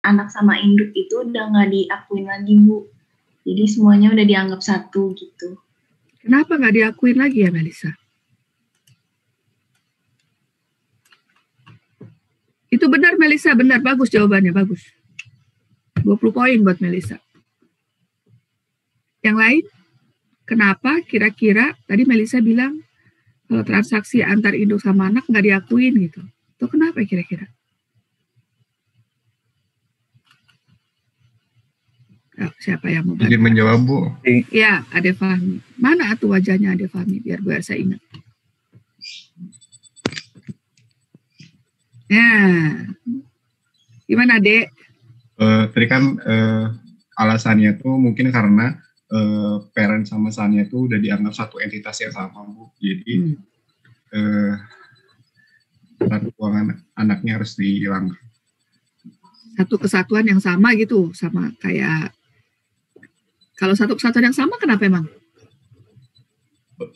anak sama induk itu udah nggak diakuin lagi, Bu. Jadi semuanya udah dianggap satu gitu. Kenapa nggak diakuin lagi ya, Melisa? Itu benar, Melisa, benar, bagus jawabannya, bagus. 20 poin buat Melisa. Yang lain, kenapa kira-kira tadi Melisa bilang kalau transaksi antar induk sama anak nggak diakuin gitu? Itu kenapa kira-kira? Oh, siapa yang mau bantu? Izin menjawab, Bu. Ya, Ade Fahmi. Mana tuh wajahnya Ade Fahmi biar Bu Elsa ingat. Nah, gimana, Dek? Tadi kan alasannya tuh mungkin karena parent sama son-nya tuh udah dianggap satu entitas yang sama, Bu. Jadi laporan keuangan anaknya harus dihilangkan. Satu kesatuan yang sama gitu, sama kayak kalau satu kesatuan yang sama kenapa emang?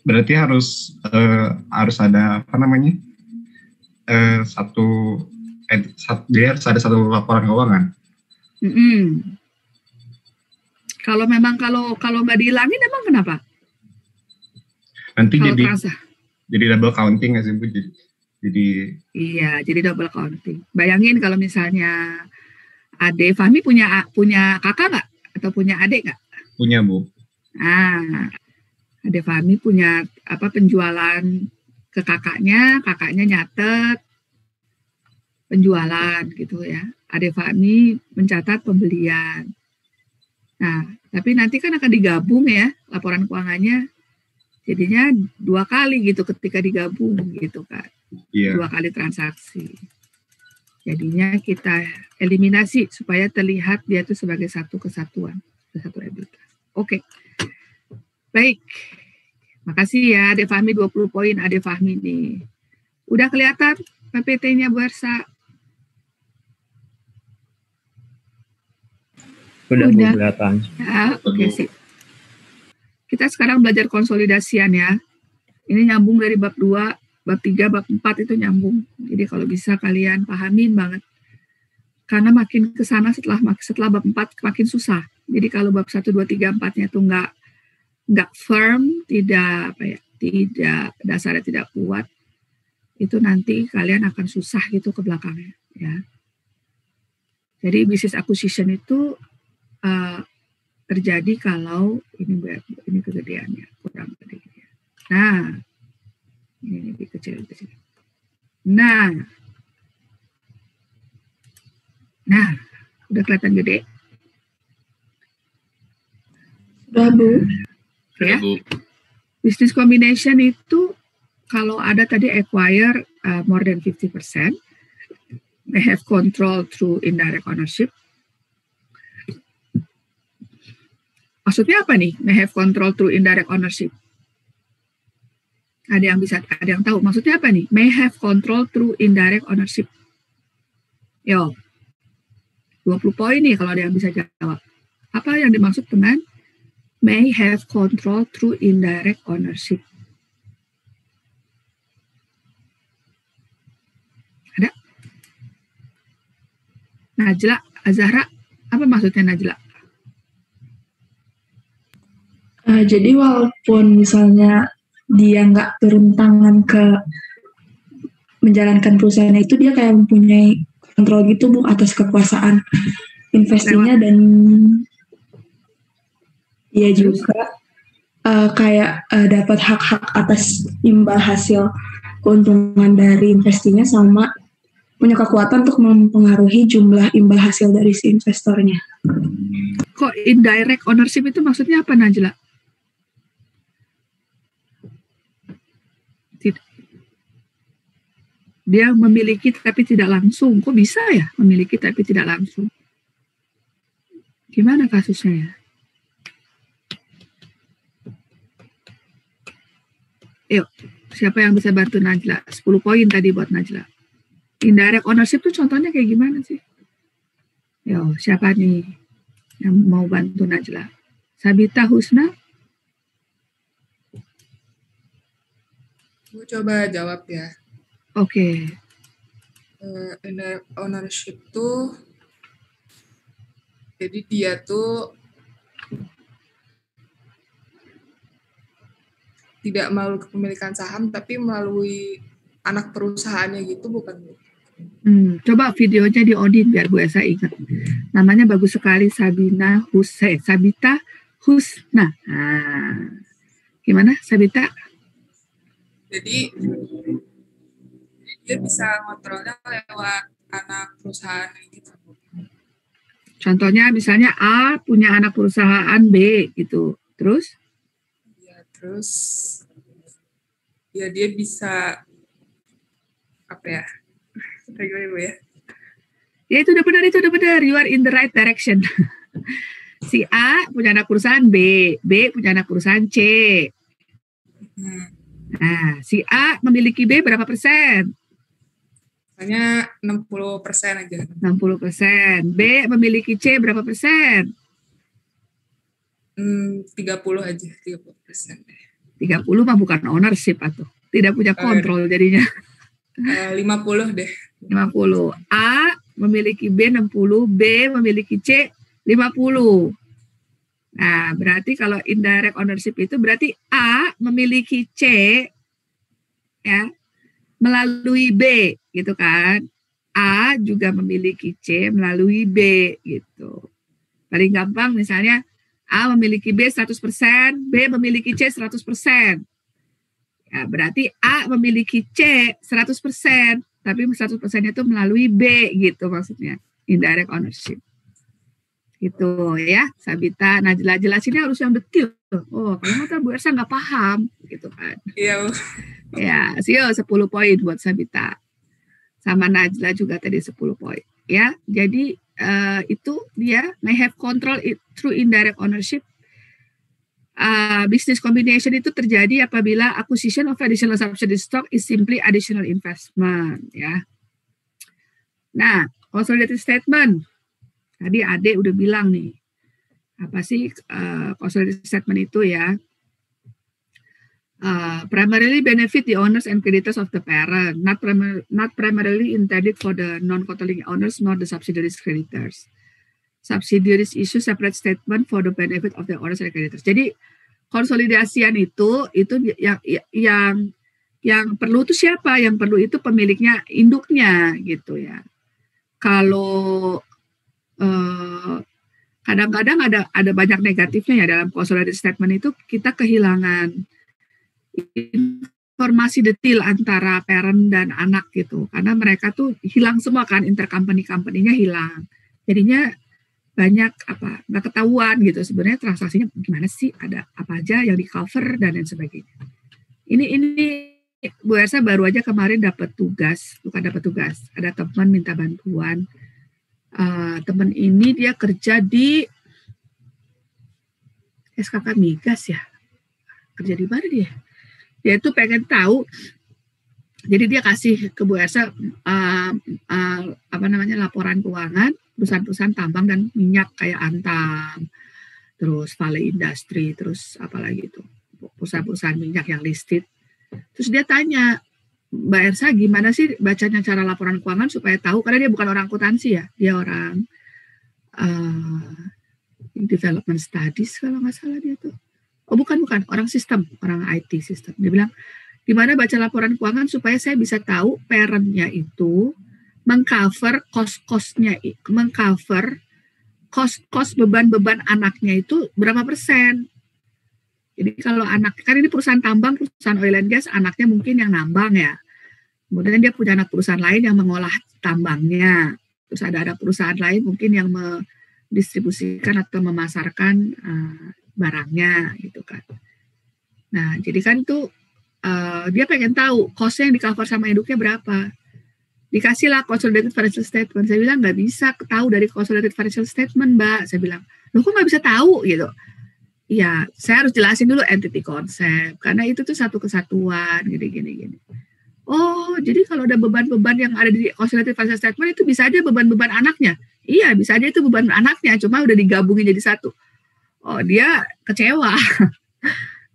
Berarti harus ada apa namanya? Dia harus ada satu laporan keuangan. Kalau memang kalau nggak dihilangin emang kenapa? Nanti kalau jadi double counting nggak sih, Bu? Jadi iya, jadi double counting. Bayangin kalau misalnya Ade Fahmi punya kakak nggak atau punya adik nggak? Punya, Bu. Ade Fahmi punya penjualan ke kakaknya nyatet penjualan gitu ya. Ade Fahmi mencatat pembelian. Nah, tapi nanti kan akan digabung ya laporan keuangannya. Jadinya 2 kali gitu ketika digabung gitu kan. Yeah. 2 kali transaksi. Jadinya kita eliminasi supaya terlihat dia itu sebagai satu kesatuan, satu entitas. Oke. Baik. Makasih ya Ade Fahmi 20 poin Ade Fahmi nih. Udah kelihatan PPT-nya Bu Elsa? Udah. Kelihatan. Ya, oke sih. Kita sekarang belajar konsolidasian ya. Ini nyambung dari bab 2, bab 3, bab 4 itu nyambung. Jadi kalau bisa kalian pahamin banget. Karena makin ke sana setelah bab 4 makin susah. Jadi kalau bab 1, 2, 3, 4-nya itu enggak firm, tidak dasarnya tidak kuat, itu nanti kalian akan susah gitu ke belakangnya ya. Jadi business acquisition itu terjadi kalau ini kegedeannya kurang gede. Nah, ini dikecilin. Nah, udah kelihatan gede? Udah, Bu. Ya. Business combination itu kalau ada tadi acquire more than 50%, may have control through indirect ownership. Maksudnya apa nih? May have control through indirect ownership. Ada yang tahu maksudnya apa nih? May have control through indirect ownership. Yo. 20 poin nih kalau ada yang bisa jawab. Apa yang dimaksud dengan may have control through indirect ownership? Ada? Najla, Azahra, apa maksudnya Najla? Jadi walaupun misalnya dia nggak turun tangan ke menjalankan perusahaan itu, dia kayak mempunyai kontrol gitu, Bu, atas kekuasaan investasinya dan dia juga kayak dapat hak-hak atas imbal hasil keuntungan dari investasinya, sama punya kekuatan untuk mempengaruhi jumlah imbal hasil dari si investornya. Kok indirect ownership itu maksudnya apa, Najla? Dia memiliki tapi tidak langsung. Kok bisa ya memiliki tapi tidak langsung? Gimana kasusnya ya? Yuk, siapa yang bisa bantu Najla? 10 poin tadi buat Najla. Indirect ownership tuh contohnya kayak gimana sih? Yo, siapa nih yang mau bantu Najla? Sabita Husna? Gue coba jawab ya. Oke. Indirect ownership tuh Jadi dia tuh tidak melalui kepemilikan saham, tapi melalui anak perusahaannya gitu, bukan Bu? Coba videonya di Odin biar Bu Elsa ingat. Namanya bagus sekali, Sabita Husna. Nah, gimana Sabita? Jadi dia bisa ngontrolnya lewat anak perusahaan gitu. Contohnya misalnya A punya anak perusahaan B gitu. Terus? Terus ya dia bisa apa ya? Gimana Bu ya? Ya itu udah benar. You are in the right direction. Si A punya anak perusahaan B, B punya anak perusahaan C. Nah, si A memiliki B berapa persen? Hanya 60% aja. 60%. B memiliki C berapa persen? 30 aja, 30%. 30 mah bukan ownership atau tidak punya kontrol jadinya. 50 deh. 50. A memiliki B 60, B memiliki C 50. Nah, berarti kalau indirect ownership itu berarti A memiliki C ya melalui B gitu kan. A juga memiliki C melalui B gitu. Paling gampang misalnya A memiliki B 100%, B memiliki C 100%. Ya, berarti A memiliki C 100%, tapi 100% itu melalui B gitu maksudnya, indirect ownership. Gitu ya, Sabita. Nah, jelasinnya harus yang detail. Oh, kalau nggak Bu Elsa nggak paham gitu kan. Iya. Ya, sio 10 poin buat Sabita. Sama Najla juga tadi 10 poin. Ya, jadi itu dia may have control through indirect ownership. Business combination itu terjadi apabila acquisition of additional subsidiary stock is simply additional investment ya. Nah, consolidated statement. Tadi Ade udah bilang nih. Apa sih consolidated statement itu ya? Primarily benefit the owners and creditors of the parent, not primarily intended for the non-controlling owners nor the subsidiaries creditors. Subsidiaries issue separate statement for the benefit of the owners and creditors. Jadi konsolidasian itu yang perlu itu siapa? Yang perlu itu pemiliknya, induknya gitu ya. Kalau kadang-kadang ada banyak negatifnya ya dalam consolidated statement itu, kita kehilangan informasi detail antara parent dan anak gitu, karena mereka tuh hilang semua kan, intercompany-company-nya hilang, jadinya banyak nggak ketahuan gitu sebenarnya transaksinya gimana sih, ada apa aja yang di cover dan lain sebagainya. Ini Bu Elsa baru aja kemarin dapat tugas, ada teman minta bantuan. Teman ini dia kerja di SKK Migas ya, kerja di mana dia? Dia tuh pengen tahu, jadi dia kasih ke Bu Elsa laporan keuangan perusahaan-perusahaan tambang dan minyak kayak Antam, terus Vale Industri, terus apalagi itu perusahaan-perusahaan minyak yang listed. Terus dia tanya, Mbak Elsa gimana sih bacanya cara laporan keuangan supaya tahu, karena dia bukan orang akuntansi ya, dia orang development studies kalau nggak salah dia tuh. Oh bukan, orang sistem, orang IT sistem. Dia bilang, gimana baca laporan keuangan supaya saya bisa tahu parent-nya itu mengcover cost-costnya, mengcover cost beban-beban anaknya itu berapa persen. Jadi kalau anak, kan ini perusahaan tambang, perusahaan oil and gas, anaknya mungkin yang nambang ya. Kemudian dia punya anak perusahaan lain yang mengolah tambangnya. Terus ada perusahaan lain mungkin yang mendistribusikan atau memasarkan barangnya gitu kan. Nah, jadi kan itu dia pengen tahu cost-nya yang di-cover sama induknya berapa. Dikasihlah consolidated financial statement. Saya bilang nggak bisa tahu dari consolidated financial statement, Mbak. Saya bilang, loh kok nggak bisa tahu gitu. Ya, saya harus jelasin dulu entity concept, karena itu tuh satu kesatuan, gini. Oh, jadi kalau ada beban-beban yang ada di consolidated financial statement itu bisa aja beban-beban anaknya. Iya, bisa aja itu beban anaknya, cuma udah digabungin jadi satu. Oh, dia kecewa.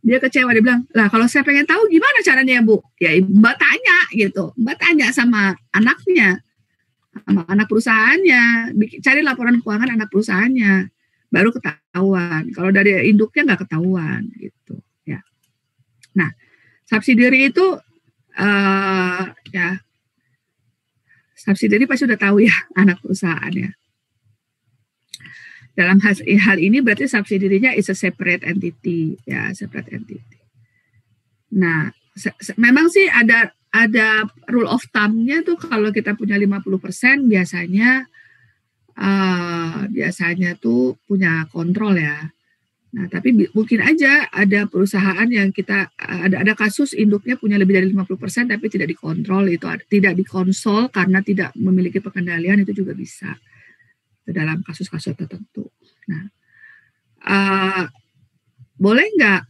Dia bilang, lah kalau saya pengen tahu gimana caranya ya Bu? Ya Mbak tanya gitu, Mbak tanya sama anaknya. sama anak perusahaannya, cari laporan keuangan anak perusahaannya, baru ketahuan. Kalau dari induknya nggak ketahuan gitu ya. Nah, subsidiary itu ya, subsidiary pasti udah tahu ya anak perusahaannya. Dalam hal ini berarti subsidiary-nya is a separate entity ya, separate entity. Nah, memang sih ada rule of thumb-nya tuh kalau kita punya 50% biasanya tuh punya kontrol ya. Nah, tapi mungkin aja ada perusahaan yang kita ada kasus induknya punya lebih dari 50% tapi tidak dikontrol, itu tidak dikonsol karena tidak memiliki pengendalian, itu juga bisa dalam kasus-kasus tertentu. Nah, boleh nggak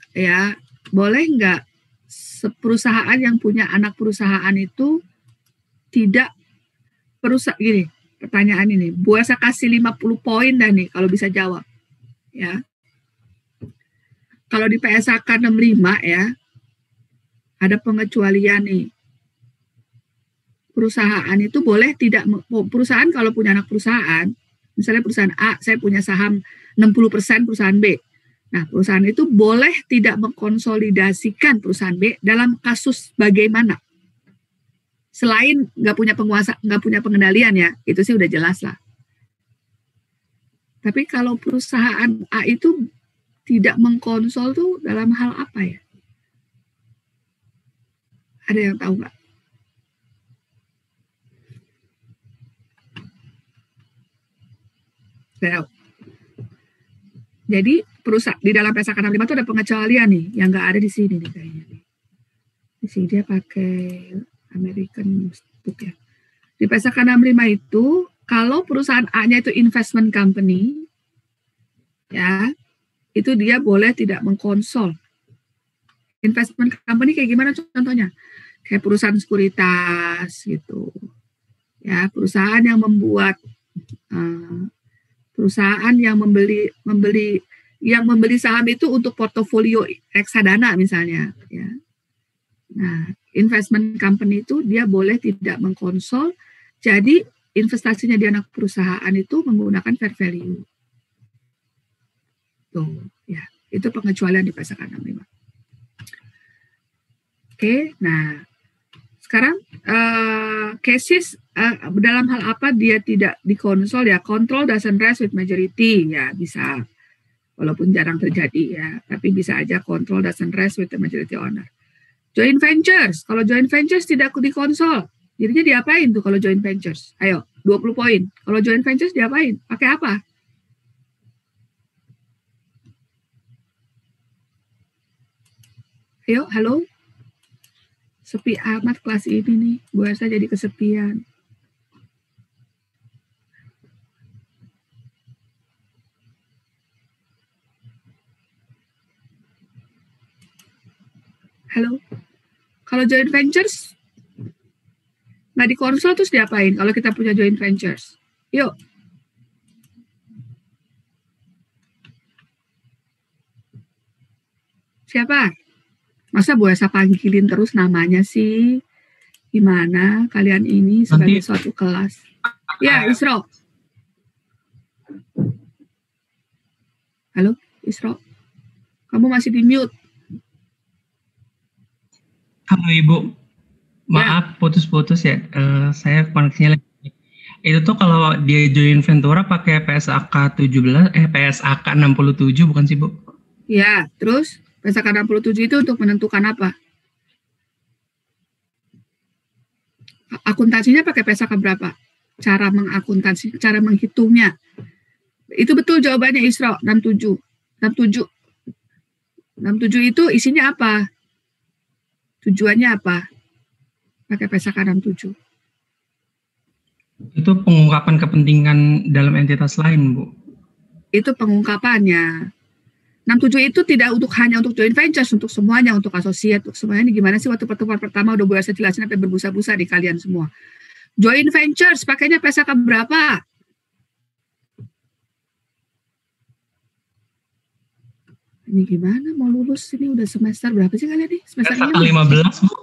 perusahaan yang punya anak perusahaan itu tidak gini, pertanyaan ini, Bu Elsa kasih 50 poin dah nih kalau bisa jawab ya. Kalau di PSAK 65 ya, ada pengecualian nih. Perusahaan itu boleh tidak, perusahaan kalau punya anak perusahaan, misalnya perusahaan A, saya punya saham 60% perusahaan B. Nah, perusahaan itu boleh tidak mengkonsolidasikan perusahaan B dalam kasus bagaimana? Selain nggak punya penguasa, nggak punya pengendalian ya, itu sih udah jelas lah. Tapi kalau perusahaan A itu tidak mengkonsol tuh dalam hal apa ya? Ada yang tahu nggak? Jadi perusahaan di dalam PSAK 65 itu ada pengecualian nih yang nggak ada di sini nih kayaknya nih. Di sini dia pakai American book ya. Di PSAK 65 itu kalau perusahaan A-nya itu investment company ya, itu dia boleh tidak mengkonsol. Investment company kayak gimana contohnya? Kayak perusahaan sekuritas gitu. Ya, perusahaan yang membuat perusahaan yang membeli saham itu untuk portofolio reksadana misalnya ya. Nah, investment company itu dia boleh tidak mengkonsol, jadi investasinya di anak perusahaan itu menggunakan fair value. Tuh, ya, itu pengecualian di PSAK 65. Oke, nah sekarang cases dalam hal apa dia tidak dikonsol ya, control doesn't rest with majority ya, bisa walaupun jarang terjadi ya, tapi bisa aja control doesn't rest with the majority owner. Joint ventures, kalau joint ventures tidak dikonsol, jadinya diapain tuh kalau joint ventures? Ayo, 20 poin. Kalau joint ventures diapain? Pakai apa? Ayo, halo? Sepi amat kelas ini nih, Bu Elsa jadi kesepian. Halo? Kalau joint ventures nggak dikonsol terus diapain kalau kita punya joint ventures? Yuk. Siapa? Masa Bu Elsa panggilin terus namanya sih? Gimana kalian ini sebagai suatu kelas? Ya, Isro. Halo, Isro. Kamu masih di mute. Halo Ibu, maaf putus-putus ya. Saya koneksinya lagi. Itu tuh kalau dia join Ventura pakai PSAK 67 bukan sih Bu? Ya, terus PSAK 67 itu untuk menentukan apa? Akuntansinya pakai PSAK berapa? Cara mengakuntansi, cara menghitungnya. Itu betul jawabannya Isra, 67. 67 itu isinya apa? Tujuannya apa? Pakai PSAK 67. Itu pengungkapan kepentingan dalam entitas lain, Bu. Itu pengungkapannya. 67 itu tidak hanya untuk joint ventures, untuk semuanya, untuk associate, untuk semuanya. Ini gimana sih waktu pertemuan pertama udah saya jelasin sampai berbusa-busa di kalian semua. Joint ventures pakainya PSAK berapa? Ini gimana mau lulus ini udah semester berapa sih kalian nih? Semester PSAK 15, Bu.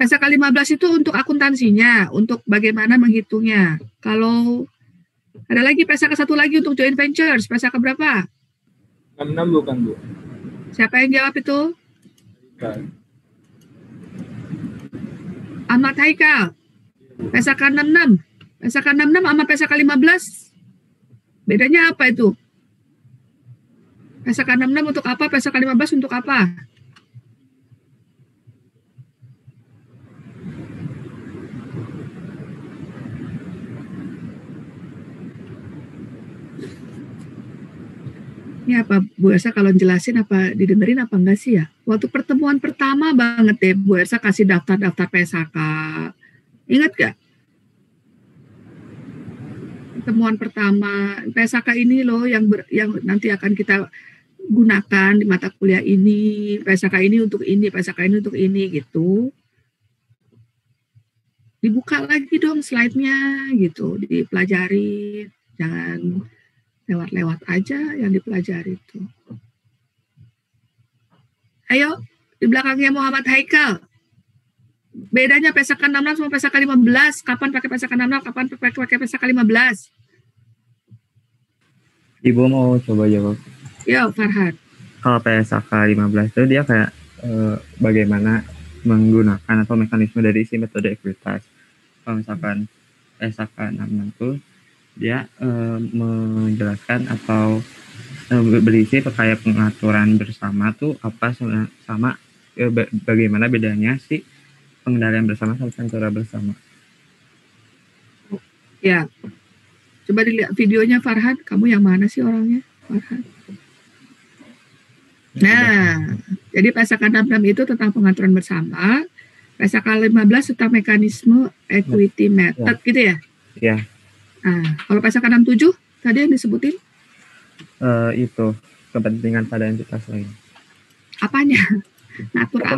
PSAK 15 itu untuk akuntansinya, untuk bagaimana menghitungnya. Kalau ada lagi PSAK satu lagi untuk joint ventures, PSAK berapa? 66 bukan Bu? Siapa yang jawab itu? Bukan. Ahmad Haikal. PSAK 66. PSAK 66 sama PSAK 15. Bedanya apa itu? PSAK 66 untuk apa? PSAK 15 untuk apa? Ini apa Bu Elsa kalau jelasin apa didengerin apa enggak sih ya? Waktu pertemuan pertama banget deh Bu Elsa kasih daftar-daftar PSAK. Ingat gak? Pertemuan pertama PSAK ini loh yang nanti akan kita gunakan di mata kuliah ini. PSAK ini untuk ini, PSAK ini untuk ini gitu. Dibuka lagi dong slide-nya gitu, dipelajari. Jangan lewat-lewat aja yang dipelajari itu. Ayo, di belakangnya Muhammad Haikal. Bedanya PSAK 16 sama PSAK 15. Kapan pakai PSAK 16, kapan pakai PSAK 15? Ibu mau coba jawab. Yo, Farhan. Kalau PSAK 15 itu dia kayak bagaimana menggunakan atau mekanisme dari si metode ekuitas. Kalau misalkan PSAK 66 itu dia menjelaskan atau berisi kayak pengaturan bersama tuh apa sama bagaimana bedanya si pengendalian bersama sama pengacara bersama. Ya, coba dilihat videonya Farhan. Kamu yang mana sih orangnya, Farhan? Nah, jadi PSAK 66 itu tentang pengaturan bersama, PSAK 15 tentang mekanisme equity method gitu ya? Iya. Nah, kalau PSAK 67 tadi yang disebutin? Itu kepentingan pada entitas lain. Apanya? Ngatur apa?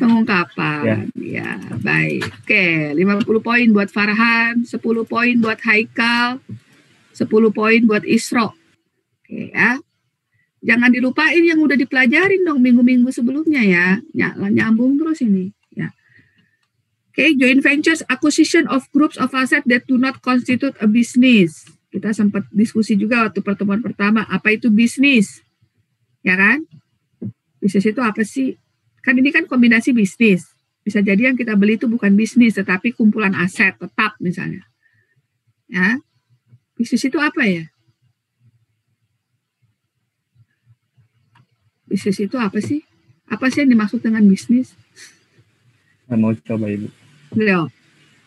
Pengungkapan. Ya, baik. Oke, 50 poin buat Farhan, 10 poin buat Haikal, 10 poin buat Isro. Oke ya. Jangan dilupain yang udah dipelajarin dong minggu-minggu sebelumnya ya. Nyambung terus ini. Ya. Okay, joint ventures acquisition of groups of asset that do not constitute a business. Kita sempat diskusi juga waktu pertemuan pertama, apa itu bisnis? Ya kan? Bisnis itu apa sih? Kan ini kan kombinasi bisnis. Bisa jadi yang kita beli itu bukan bisnis, tetapi kumpulan aset tetap misalnya. Ya. Bisnis itu apa ya? Bisnis itu apa sih? Apa sih yang dimaksud dengan bisnis? Mau coba Ibu? Beliau.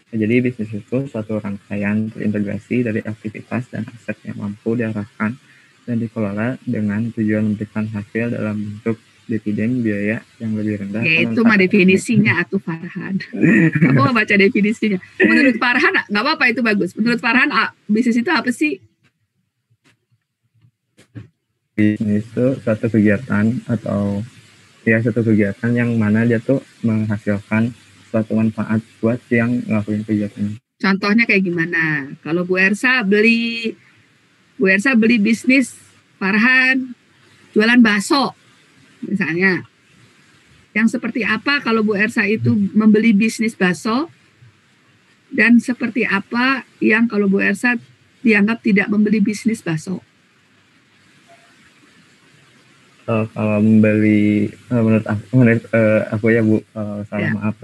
Jadi bisnis itu suatu rangkaian terintegrasi dari aktivitas dan aset yang mampu diarahkan dan dikelola dengan tujuan memberikan hasil dalam bentuk dividen biaya yang lebih rendah. Ya itu mah definisinya atuh Farhan. Kamu mau baca definisinya. Menurut Farhan nggak apa-apa itu bagus. Menurut Farhan bisnis itu apa sih? Bisnis itu suatu kegiatan atau suatu kegiatan yang mana dia tuh menghasilkan suatu manfaat buat yang ngelakuin kegiatan. Contohnya kayak gimana? Kalau Bu Ersa beli bisnis Farhan jualan bakso misalnya. Yang seperti apa kalau Bu Ersa itu membeli bisnis bakso dan seperti apa yang kalau Bu Ersa dianggap tidak membeli bisnis bakso? Kalau membeli menurut aku ya Bu, salah maaf.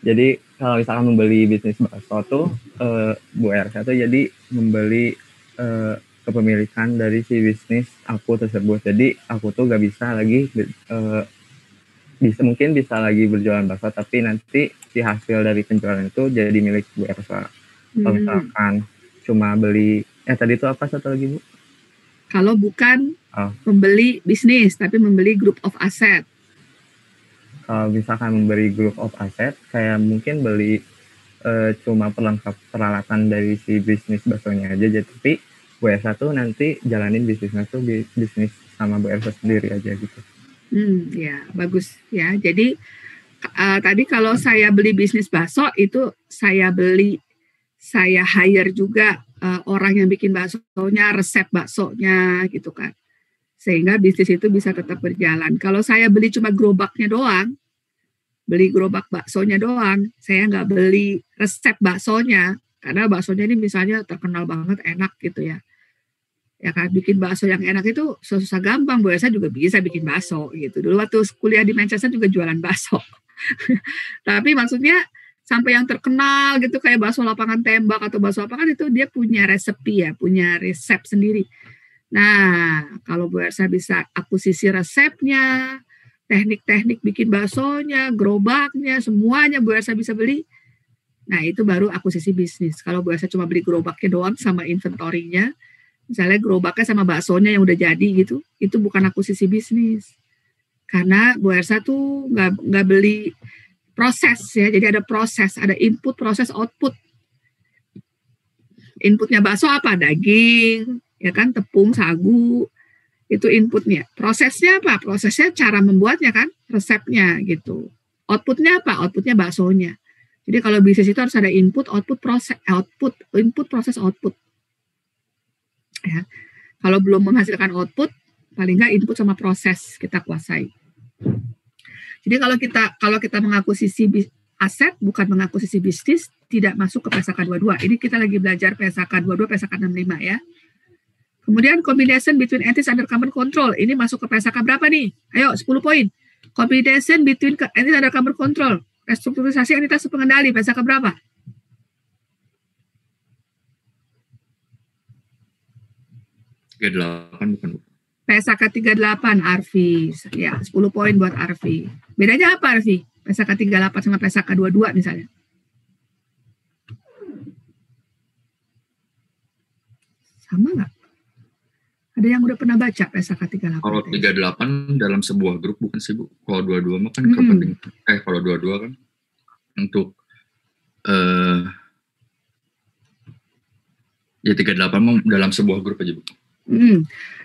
Jadi kalau misalkan membeli bisnis bakso tuh Bu Ersa tuh jadi membeli kepemilikan dari si bisnis aku tersebut. Jadi aku tuh gak bisa lagi mungkin bisa lagi berjualan bakso, tapi nanti si hasil dari penjualan itu jadi milik Bu Ersa. Kalau misalkan cuma beli tadi itu apa satu lagi Bu? Kalau bukan membeli bisnis, tapi membeli group of asset. Kalau misalkan membeli group of asset, kayak mungkin beli cuma pelengkap peralatan dari si bisnis baksonya aja, tapi Bu Elsa tuh nanti jalanin bisnisnya tuh bisnis sama Bu Elsa sendiri aja gitu. Ya bagus ya. Jadi tadi kalau saya beli bisnis bakso itu saya hire juga orang yang bikin baksonya, resep baksonya gitu kan. Sehingga bisnis itu bisa tetap berjalan. Kalau saya beli cuma gerobaknya doang, beli gerobak baksonya doang. Saya nggak beli resep baksonya, karena baksonya ini misalnya terkenal banget enak gitu ya. Ya kan, bikin bakso yang enak itu susah gampang. Bu Elsa juga bisa bikin bakso gitu. Dulu waktu kuliah di Manchester juga jualan bakso. Tapi maksudnya sampai yang terkenal gitu kayak bakso lapangan tembak atau bakso apa kan itu dia punya resepi ya, punya resep sendiri. Nah, kalau Bu Elsa bisa akuisisi resepnya, teknik-teknik bikin baksonya, gerobaknya, semuanya Bu Elsa bisa beli. Nah, itu baru akuisisi bisnis. Kalau Bu Elsa cuma beli gerobaknya doang sama inventorinya, misalnya gerobaknya sama baksonya yang udah jadi gitu, itu bukan akuisisi bisnis. Karena Bu Elsa tuh nggak beli proses ya, jadi ada proses, ada input, proses, output. Inputnya bakso apa? Daging, ya kan, tepung, sagu, itu inputnya. Prosesnya apa? Prosesnya cara membuatnya kan, resepnya gitu. Outputnya apa? Outputnya baksonya. Jadi kalau bisnis itu harus ada input, output, proses, output, input, proses, output. Ya. Kalau belum menghasilkan output, paling nggak input sama proses kita kuasai. Jadi kalau kita mengakuisisi aset bukan mengakuisisi bisnis, tidak masuk ke PSAK 22. Ini kita lagi belajar PSAK 22, PSAK 65 ya. Kemudian combination between entities under common control. Ini masuk ke PSAK berapa nih? Ayo 10 poin. Combination between entities under common control. Restrukturisasi entitas pengendali PSAK berapa? bukan. PSAK 38 Arfi. Ya, 10 poin buat Arfi. Bedanya apa Arfi? PSAK 38 sama PSAK 22 misalnya. Sama nggak? Ada yang udah pernah baca PSAK 38? Kalau 38 dalam sebuah grup bukan sih Bu. Kalau 22 mah kan kepentingan. Kalau 22 kan untuk ya 38 mah dalam sebuah grup aja Bu.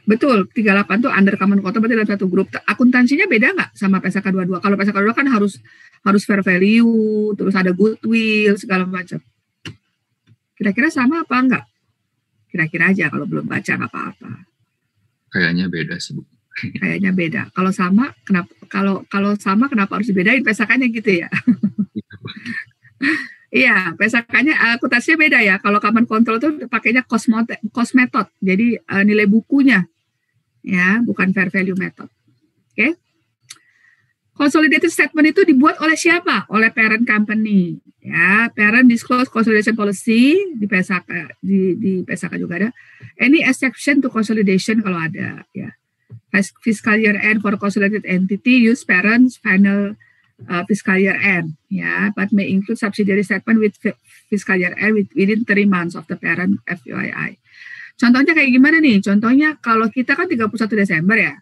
Betul, 38 tuh under common control berarti dalam satu grup. Akuntansinya beda nggak sama PSAK 22? Kalau PSAK 22 kan harus fair value, terus ada goodwill, segala macam. Kira-kira sama apa enggak? Kira-kira aja, kalau belum baca nggak apa-apa. Kayaknya beda sih Bu. Kayaknya beda. Kalau sama kenapa harus dibedain PSAK-nya gitu ya? Iya, PSAK-nya akuntansinya beda ya. Kalau common control itu pakainya cost method. Jadi nilai bukunya ya, bukan fair value method. Oke. Consolidated statement itu dibuat oleh siapa? Oleh parent company. Ya, parent disclose consolidation policy di PSAK di PSAK juga ada. Any exception to consolidation kalau ada ya. Fiscal year end for consolidated entity use parents final fiscal year end, ya, but may include subsidiary statement with fiscal year end within 3 months of the parent FYI. Contohnya kayak gimana nih? Contohnya kalau kita kan 31 Desember ya.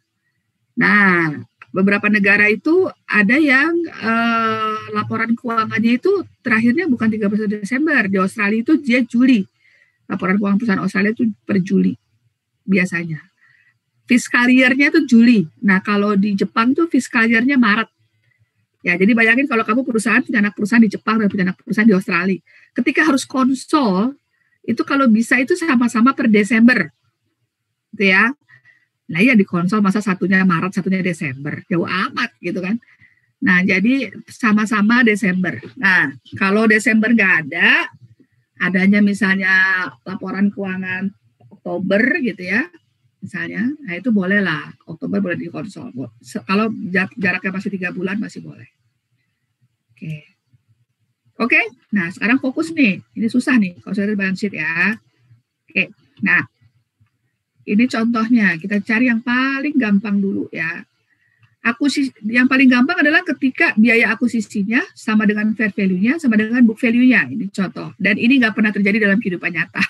Nah, beberapa negara itu ada yang laporan keuangannya itu terakhirnya bukan 31 Desember. Di Australia itu dia Juli. Laporan keuangan perusahaan Australia itu per Juli biasanya. Fiscal year-nya itu Juli. Nah, kalau di Jepang tuh fiscal year-nya Maret. Ya, jadi bayangin kalau kamu perusahaan punya anak perusahaan di Jepang dan punya anak perusahaan di Australia. Ketika harus konsol, itu kalau bisa itu sama-sama per Desember. Gitu ya. Nah, ya di konsol masa satunya Maret, satunya Desember. Jauh amat gitu kan. Nah, jadi sama-sama Desember. Nah, kalau Desember nggak ada, adanya misalnya laporan keuangan Oktober gitu ya. Misalnya, nah itu boleh lah. Oktober boleh dikonsol. Kalau jaraknya masih 3 bulan masih boleh. Oke. Nah sekarang fokus nih. Ini susah nih, consolidated balance sheet ya. Oke. Nah, ini contohnya. Kita cari yang paling gampang dulu ya. Yang paling gampang adalah ketika biaya akuisisinya sama dengan fair value-nya, sama dengan book value-nya. Ini contoh. Dan ini nggak pernah terjadi dalam kehidupan nyata.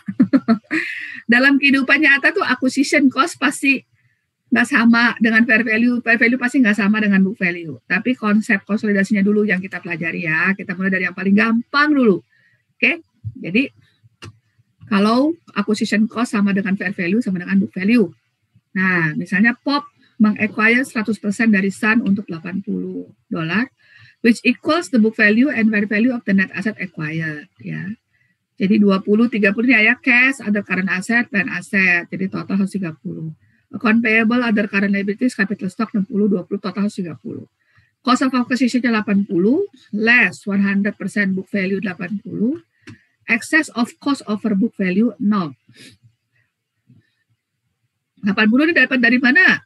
Dalam kehidupan nyata tuh acquisition cost pasti nggak sama dengan fair value pasti nggak sama dengan book value. Tapi konsep konsolidasinya dulu yang kita pelajari ya. Kita mulai dari yang paling gampang dulu. Oke, jadi kalau acquisition cost sama dengan fair value sama dengan book value. Nah, misalnya POP meng-acquire 100% dari Sun untuk $80, which equals the book value and fair value of the net asset acquired. Ya. Jadi 20, 30 ini ya cash, other current asset, plan asset. Jadi total harus 30. Account payable, other current liabilities, capital stock 60, 20, total harus 30. Cost of acquisition-nya 80, less 100% book value 80, excess of cost over book value 0. 80 ini dapat dari mana?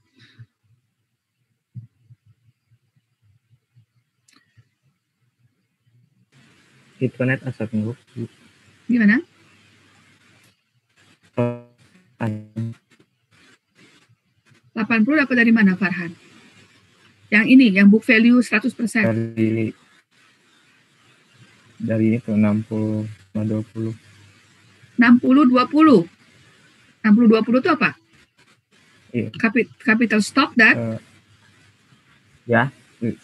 Itu net asset Bu. Gimana? 80 dapat dari mana, Farhan? Yang ini, yang book value 100%. Dari itu 60 sama 20. 60-20. 60-20 itu apa? Iya. Capital stock dan? Ya,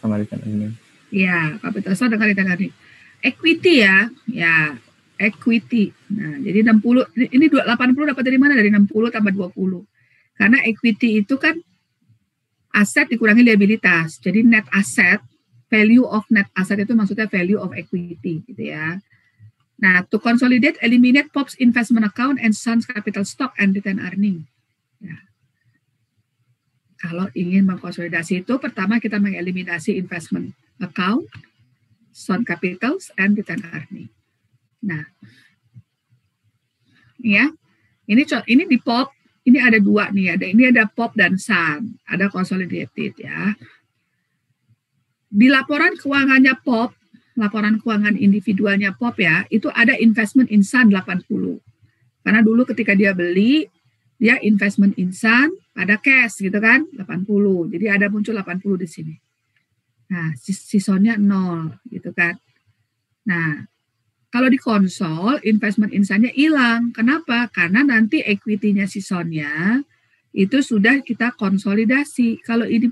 sama return earning. Ya, capital stock dan return earning. Equity ya, equity. Nah, jadi 60, ini 80 dapat dari mana? Dari 60 tambah 20. Karena equity itu kan aset dikurangi liabilitas. Jadi net asset, value of net asset itu maksudnya value of equity gitu ya. Nah, to consolidate, eliminate POP's investment account and Sun's capital stock and return earning. Ya. Kalau ingin mengkonsolidasi itu, pertama kita mengeliminasi investment account, Sun capitals, and return earning. Nah, ya, ini di POP, ini ada dua nih, ini ada POP dan Sun, ada consolidated ya. Di laporan keuangannya POP, laporan keuangan individualnya POP ya, itu ada investment in Sun 80. Karena dulu ketika dia beli, dia investment in Sun, ada cash gitu kan, 80. Jadi ada muncul 80 di sini. Nah, sisonnya 0 gitu kan. Nah, kalau di konsol, investment in Sun-nya hilang. Kenapa? Karena nanti equity-nya sisonnya itu sudah kita konsolidasi. Kalau ini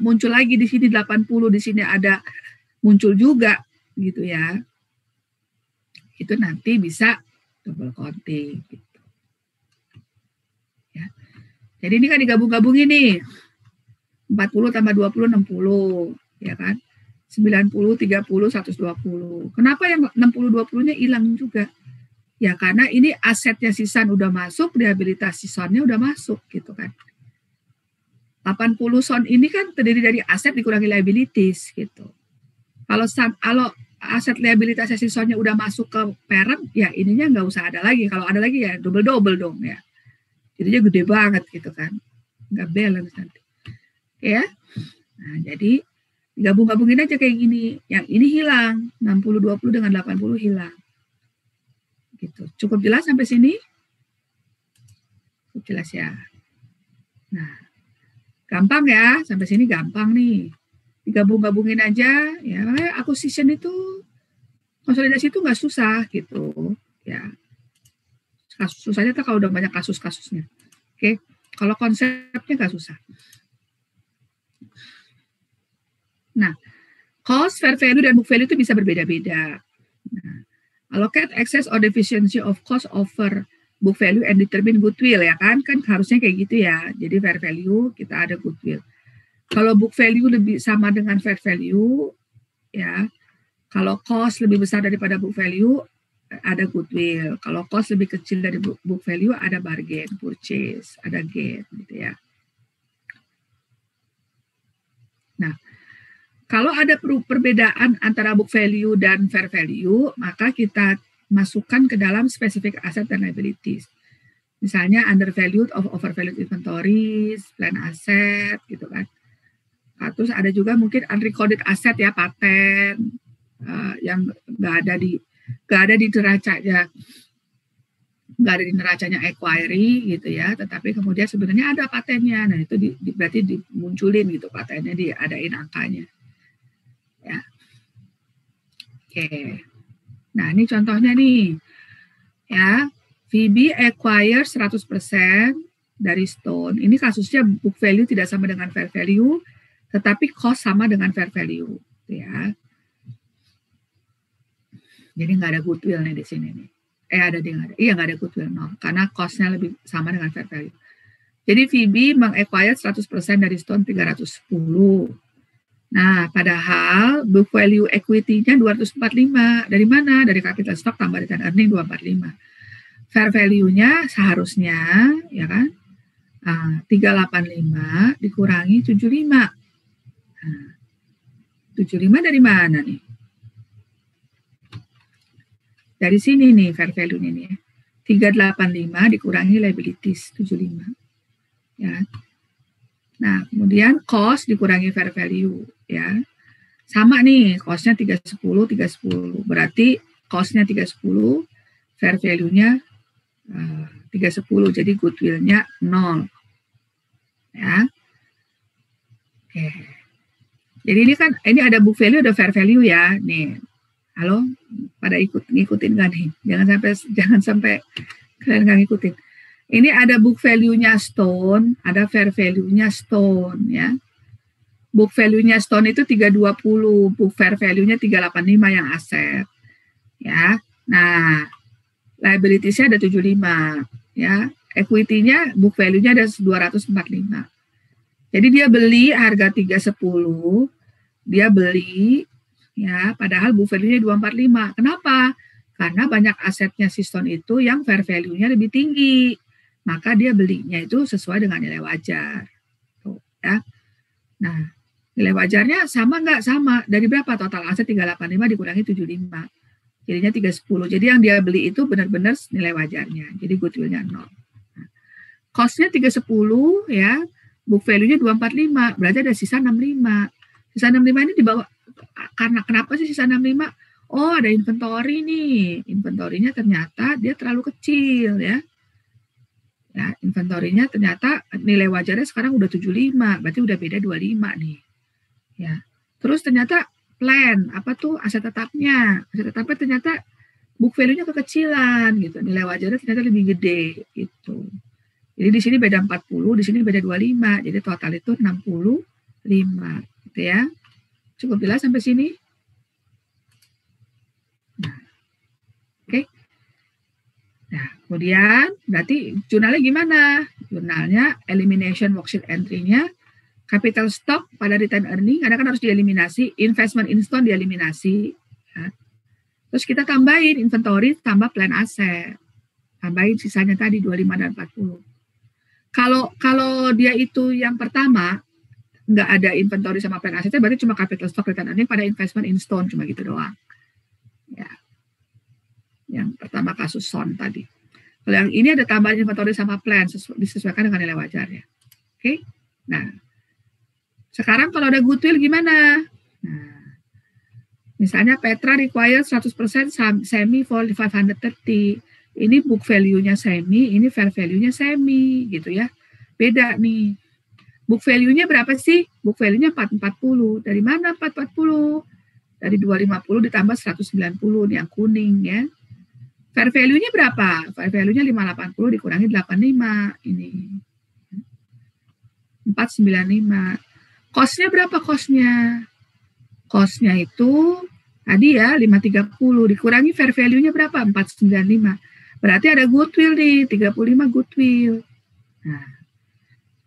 muncul lagi di sini 80, di sini ada muncul juga gitu ya. Itu nanti bisa double counting gitu. Ya. Jadi ini kan digabung-gabungin nih. 40 tambah 20 60, ya kan? 90 30 120. Kenapa yang 60 20-nya hilang juga? Ya karena ini asetnya Sisan udah masuk, rehabilitasi Sonnya udah masuk gitu kan. 80 Son ini kan terdiri dari aset dikurangi liabilities gitu. Kalau aset liabilitas Sonnya udah masuk ke parent, ya ininya nggak usah ada lagi. Kalau ada lagi ya double dong ya. Jadinya gede banget gitu kan. Nggak balance nanti. Ya. Nah, jadi gabung-gabungin aja kayak gini. Yang ini hilang, 60-20 dengan 80 hilang. Gitu. Cukup jelas sampai sini? Cukup jelas ya. Nah, gampang ya. Sampai sini gampang nih. Digabung-gabungin aja. Ya, acquisition itu, konsolidasi itu nggak susah gitu. Ya. Susahnya tuh kalau udah banyak kasus-kasusnya. Oke. Kalau konsepnya nggak susah. Nah, cost, fair value, dan book value itu bisa berbeda-beda. Nah, allocate excess or deficiency of cost over book value and determine goodwill ya kan harusnya kayak gitu ya. Jadi fair value kita ada goodwill. Kalau book value lebih sama dengan fair value ya. Kalau cost lebih besar daripada book value ada goodwill. Kalau cost lebih kecil dari book value ada bargain purchase, ada gain gitu ya. Nah, kalau ada perbedaan antara book value dan fair value, maka kita masukkan ke dalam specific asset dan liabilities. Misalnya undervalued of overvalued inventories, plan asset, gitu kan. Terus ada juga mungkin unrecorded asset ya, paten yang nggak ada di neracanya acquiry gitu ya, tetapi kemudian sebenarnya ada patennya. Nah itu berarti dimunculin gitu patennya, diadain angkanya. Ya. Oke. Nah, ini contohnya nih. Ya, VB acquire 100% dari Stone. Ini kasusnya book value tidak sama dengan fair value, tetapi cost sama dengan fair value, ya. Jadi nggak ada goodwill nih di sini nih. Nggak ada goodwill, no, karena cost-nya lebih sama dengan fair value. Jadi VB meng-acquire 100% dari Stone 310. Nah, padahal book value equity-nya 245. Dari mana? Dari capital stock tambah return earning 245. Fair value-nya seharusnya, ya kan, 385 dikurangi 75. Nah, 75 dari mana nih? Dari sini nih fair value-nya nih ya. 385 dikurangi liabilities 75. Ya. Nah, kemudian cost dikurangi fair value ya. Sama nih, cost-nya 310, 310. Berarti cost-nya 310, fair value-nya 310. Jadi goodwill-nya 0. Ya. Oke. Jadi ini ada book value, ada fair value ya. Nih. Halo, pada ngikutin kan nih? Jangan sampai kalian nggak ngikutin. Ini ada book value-nya Stone, ada fair value-nya Stone ya. Book value-nya Stone itu 320, book fair value-nya 385 yang aset. Ya. Nah, liabilities-nya ada 75 ya. Equity-nya book value-nya ada 245. Jadi dia beli harga 310, dia beli ya, padahal book value-nya 245. Kenapa? Karena banyak asetnya si Stone itu yang fair value-nya lebih tinggi. Maka dia belinya itu sesuai dengan nilai wajar. Tuh, ya. Nah, nilai wajarnya sama nggak? Sama. Dari berapa total aset 385 dikurangi 75. Jadinya 310. Jadi yang dia beli itu benar-benar nilai wajarnya. Jadi goodwill-nya 0. Nah, cost-nya 310 ya. Book value-nya 245. Berarti ada sisa 65. Sisa 65 ini dibawa karena kenapa sih sisa 65? Oh, ada inventory nih. Inventory-nya ternyata dia terlalu kecil ya. Ya, inventory-nya ternyata nilai wajarnya sekarang udah 75, berarti udah beda 25 nih. Ya. Terus ternyata plan, apa tuh aset tetapnya? Aset tetapnya ternyata book value-nya kekecilan gitu. Nilai wajarnya ternyata lebih gede gitu. Jadi di sini beda 40, di sini beda 25. Jadi total itu 65 gitu ya. Cukup jelas sampai sini? Nah. Oke. Nah, kemudian berarti jurnalnya gimana? Jurnalnya elimination worksheet entry-nya, capital stock pada return earning, karena kan harus dieliminasi, investment in Stone dieliminasi. Ya. Terus kita tambahin inventory tambah plan asset. Tambahin sisanya tadi 25 dan 40. Kalau dia itu yang pertama, nggak ada inventory sama plan assetnya, berarti cuma capital stock return earning pada investment in Stone, cuma gitu doang. Ya. Yang pertama kasus SON tadi. Kalau yang ini ada tambahan inventory sama plan disesuaikan dengan nilai wajarnya. Oke. Nah, sekarang kalau ada goodwill gimana? Nah, misalnya Petra require 100% semi for 530. Ini book value-nya semi, ini fair value-nya semi gitu ya. Beda nih. Book value-nya berapa sih? Book value-nya 440. Dari mana 440? Dari 250 ditambah 190 nih yang kuning ya. Fair value-nya berapa? Fair value-nya 580 dikurangi 85 ini. 495. Cost-nya berapa cost-nya? Cost-nya itu tadi ya 530 dikurangi fair value-nya berapa? 495. Berarti ada goodwill nih, 35 goodwill. Nah,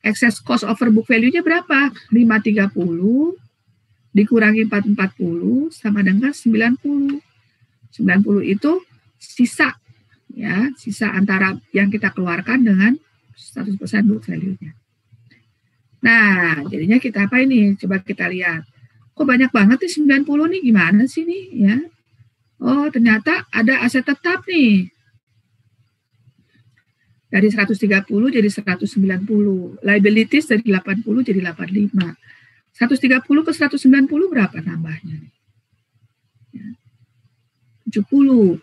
excess cost over book value-nya berapa? 530 dikurangi 440 sama dengan 90. 90 itu sisa ya, sisa antara yang kita keluarkan dengan 100% book value-nya. Nah, jadinya kita apa ini? Coba kita lihat. Kok banyak banget nih 90 nih, gimana sih nih ya? Oh, ternyata ada aset tetap nih. Dari 130 jadi 190. Liabilities dari 80 jadi 85. 130 ke 190 berapa nambahnya nih? Ya. 70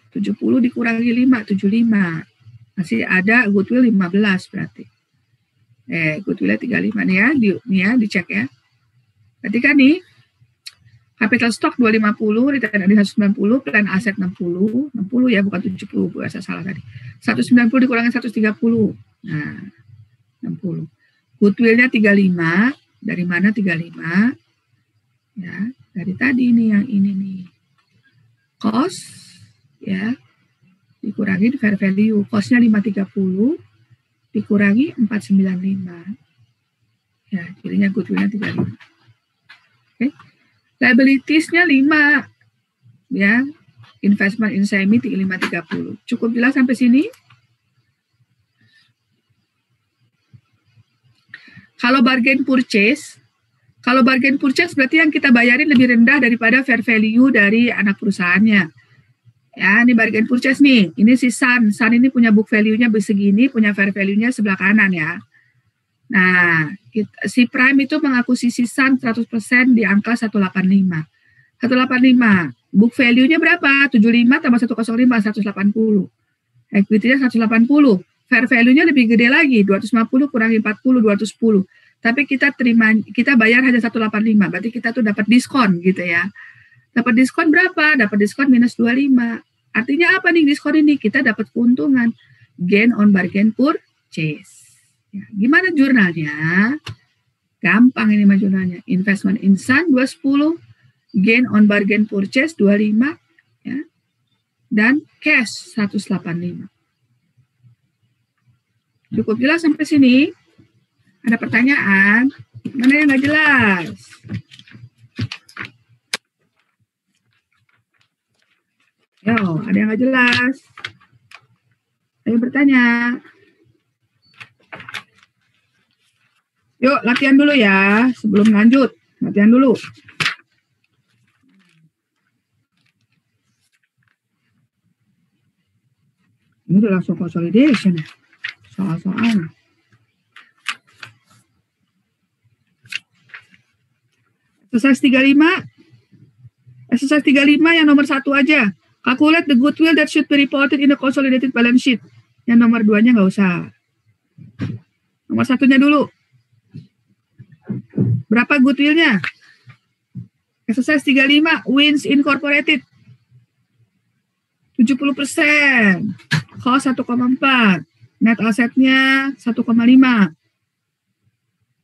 dikurangi 5, 75. Masih ada goodwill 15 berarti. Goodwill 35 nih ya, dicek ya. Berarti kan nih, capital stock 250, return earning 190, plan aset 60 ya, bukan 70, saya salah tadi. 190 dikurangi 130. Nah, 60. Goodwill-nya 35, dari mana 35? Ya, dari tadi nih yang ini nih. Cost ya dikurangi fair value, cost-nya 530 dikurangi 495 ya, jadinya goodwill-nya 35. Oke. Liabilities-nya 5 ya, investment in semi 530. Cukup jelas sampai sini? Kalau bargain purchase Kalau bargain purchase berarti yang kita bayarin lebih rendah daripada fair value dari anak perusahaannya. Ya, ini bargain purchase nih. Ini si Sun. Sun ini punya book value-nya segini, punya fair value-nya sebelah kanan ya. Nah, si Prime itu mengakuisisi Sun 100% di angka 185. 185. Book value-nya berapa? 75 tambah 105, 180. Equity-nya 180. Fair value-nya lebih gede lagi, 250 kurangi 40, 210. Tapi kita bayar hanya 185, berarti kita tuh dapat diskon gitu ya. Dapat diskon berapa? Dapat diskon minus 25. Artinya apa nih diskon ini? Kita dapat keuntungan. Gain on bargain purchase. Ya, gimana jurnalnya? Gampang ini mah jurnalnya. Investment in Sun 210, gain on bargain purchase 25, ya. Dan cash 185. Cukup jelas sampai sini? Ada pertanyaan? Mana yang nggak jelas? Yo, ada yang nggak jelas? Ayo bertanya. Yuk, latihan dulu ya. Sebelum lanjut, latihan dulu. Ini udah langsung consolidation ya. Soal-soal. Exercise 35. Exercise 35 yang nomor 1 aja. Calculate the goodwill that should be reported in the consolidated balance sheet. Yang nomor 2-nya nggak usah. Nomor 1-nya dulu. Berapa goodwill-nya? Exercise 35. Wins Incorporated. 70%. Cost 1,4. Net asset-nya 1,5.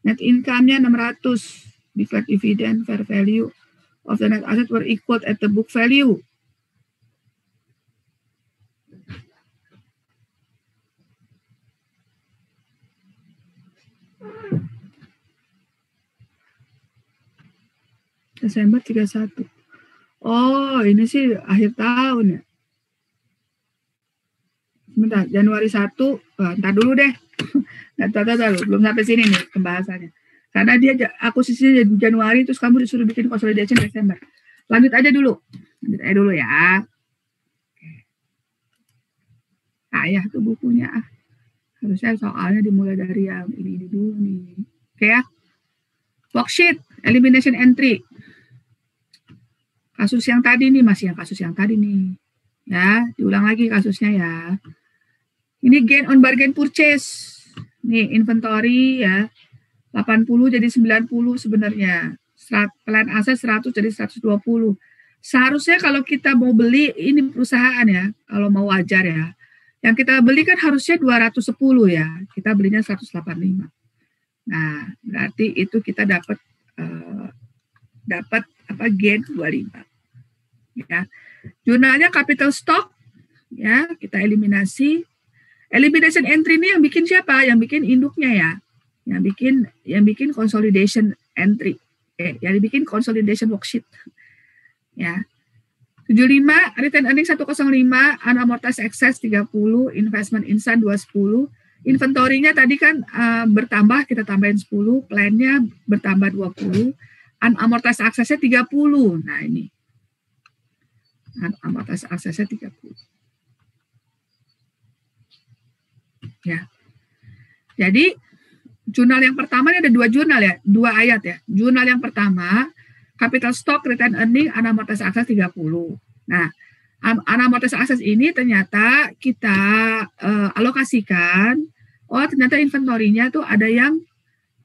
Net income-nya 600. Deferred dividend fair value of the net asset were equal at the book value. Desember 31. Oh, ini sih akhir tahun ya. Sebentar, Januari 1. Ntar dulu deh. Ntar dulu, belum sampai sini nih pembahasannya. Karena dia akuisisinya di Januari, terus kamu disuruh bikin consolidation Desember. Lanjut aja dulu. Lanjut aja dulu ya. Ayah tuh bukunya. Harusnya soalnya dimulai dari yang ini dulu nih. Oke ya. Worksheet, elimination entry. Kasus yang tadi nih, masih yang kasus yang tadi nih. Ya, diulang lagi kasusnya ya. Ini gain on bargain purchase. Nih, inventory ya. 80 jadi 90 sebenarnya. Plan aset 100 jadi 120. Seharusnya kalau kita mau beli ini perusahaan ya, kalau mau wajar ya. Yang kita beli kan harusnya 210 ya. Kita belinya 185. Nah, berarti itu kita dapat gain 25. Ya. Jurnalnya capital stock ya, kita eliminasi. Elimination entry ini yang bikin siapa? Yang bikin induknya ya. Yang bikin consolidation entry. Yang bikin consolidation worksheet. Ya. 75, return earnings 105, unamortized excess 30, investment in Sun 210. Inventory-nya tadi kan bertambah, kita tambahin 10, plan-nya bertambah 20, unamortized access-nya 30. Nah, ini. Unamortized access-nya 30. Ya. Jadi jurnal yang pertama ini ada 2 jurnal ya, 2 ayat ya. Jurnal yang pertama, capital stock, return earning, unamortized access 30. Nah, unamortized access ini ternyata kita alokasikan, oh ternyata inventory-nya tuh ada yang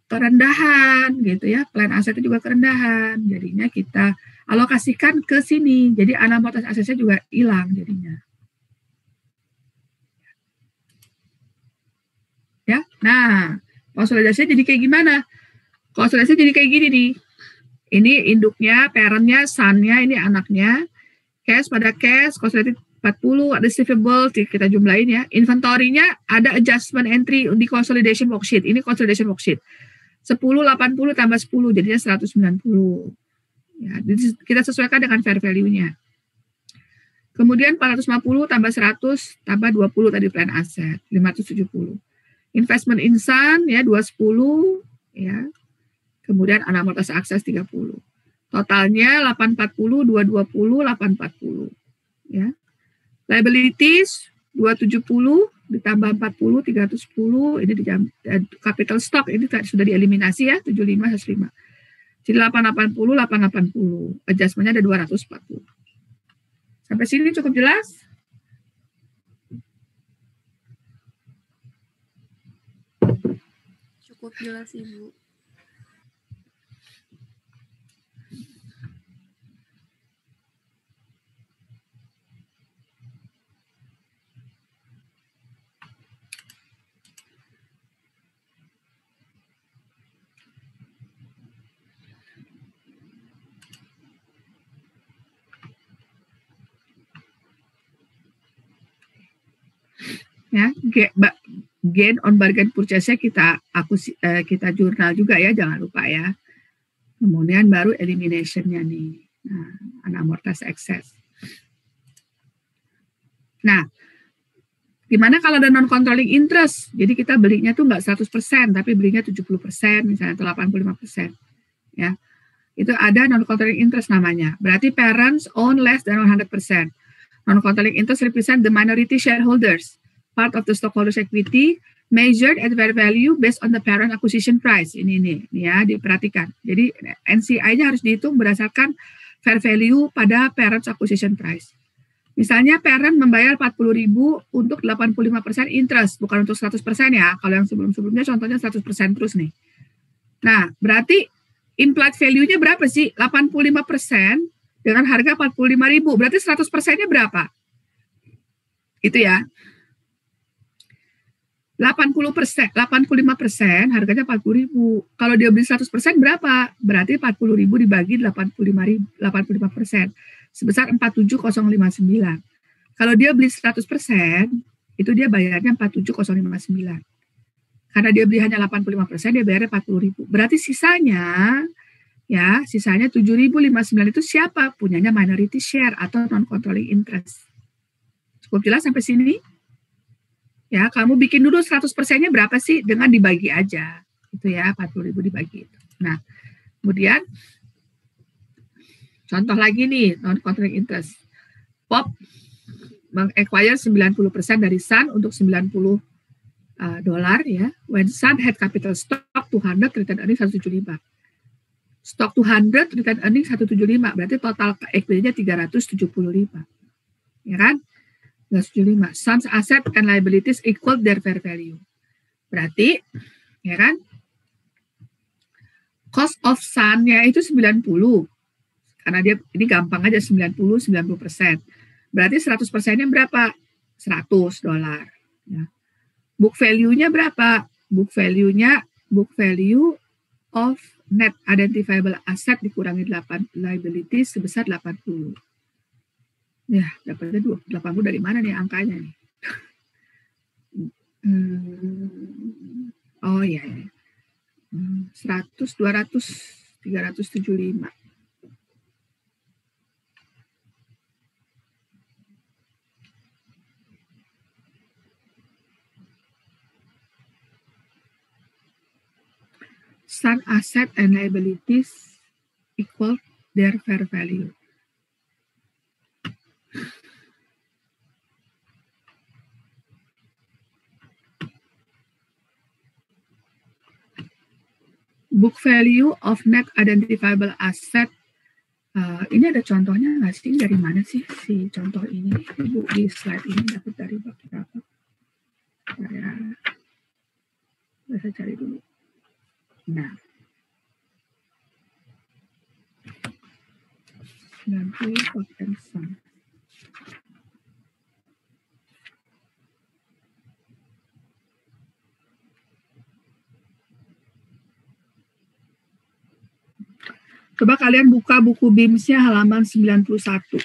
kerendahan gitu ya, plan asetnya juga kerendahan. Jadinya kita alokasikan ke sini. Jadi unamortized access-nya juga hilang jadinya. Ya. Nah, konsolidasinya jadi kayak gimana? Konsolidasinya jadi kayak gini nih. Ini induknya, parent-nya, Sun-nya, ini anaknya. Cash pada cash, consolidated 40, ada receivable, kita jumlahin ya. Inventory-nya ada adjustment entry di consolidation worksheet. Ini consolidation worksheet. 10, 80 tambah 10, jadinya 190. Ya, jadi kita sesuaikan dengan fair value-nya. Kemudian 450 tambah 100 tambah 20 tadi plan aset, 570. Investment in Sun ya 210 ya. Kemudian amortisasi akses 30. Totalnya 840, 220, 840. Ya. Liabilities 270 ditambah 40, 310. Ini di capital stock ini sudah dieliminasi ya, 75, 105. Jadi 880, 880. Adjustment-nya ada 240. Sampai sini cukup jelas? Cukup jelas, Ibu. Ya, gain on bargain purchase-nya kita jurnal juga ya, jangan lupa ya. Kemudian baru elimination-nya nih. Nah, unamortized excess. Nah, gimana kalau ada non-controlling interest? Jadi kita belinya tuh nggak 100%, tapi belinya 70%, misalnya atau 85%. Ya, itu ada non-controlling interest namanya. Berarti parents own less than 100%. Non-controlling interest represent the minority shareholders, part of the stockholders' equity, measured at fair value based on the parent acquisition price. Ini ya, diperhatikan. Jadi NCI-nya harus dihitung berdasarkan fair value pada parent acquisition price. Misalnya parent membayar 40.000 untuk 85% interest, bukan untuk 100% ya. Kalau yang sebelum-sebelumnya contohnya 100% terus nih. Nah, berarti implied value-nya berapa sih? 85% dengan harga 45.000. Berarti 100%-nya berapa? Itu ya. 85% harganya 40.000. Kalau dia beli 100% berapa? Berarti 40.000 dibagi 85%. Sebesar 47.059. Kalau dia beli 100%, itu dia bayarnya 47.059. Karena dia beli hanya 85%, dia bayarnya 40.000. Berarti sisanya 7.059 itu siapa? Punyanya minority share atau non-controlling interest. Cukup jelas sampai sini? Ya, kamu bikin dulu 100%-nya berapa sih? Dengan dibagi aja. Itu ya, 40.000 dibagi itu. Nah, kemudian contoh lagi nih, non-controlling interest. POP meng-acquire 90% dari Sun untuk $90 ya. When Sun had capital stock 200, return earnings 175. Stock 200, return earnings 175. Berarti total equity-nya 375. Ya kan? 375. Sun's asset and liabilities equal their fair value. Berarti, ya kan? Cost of Sun-nya itu 90. Karena dia ini gampang aja 90%. Berarti 100%-nya berapa? $100. Ya. Book value-nya berapa? Book value of net identifiable asset dikurangi 8 liabilities sebesar 80. Ya, dapatnya 80 dari mana nih angkanya nih? Oh iya. 100, 200, 375. Sun asset and liabilities equal their fair value. Book value of net identifiable asset. Ini ada contohnya nggak sih? Dari mana sih si contoh ini? Ibu di slide ini dapat dari bab berapa? Saya cari dulu. Nah, 90%. Coba kalian buka buku BIMS-nya halaman 91.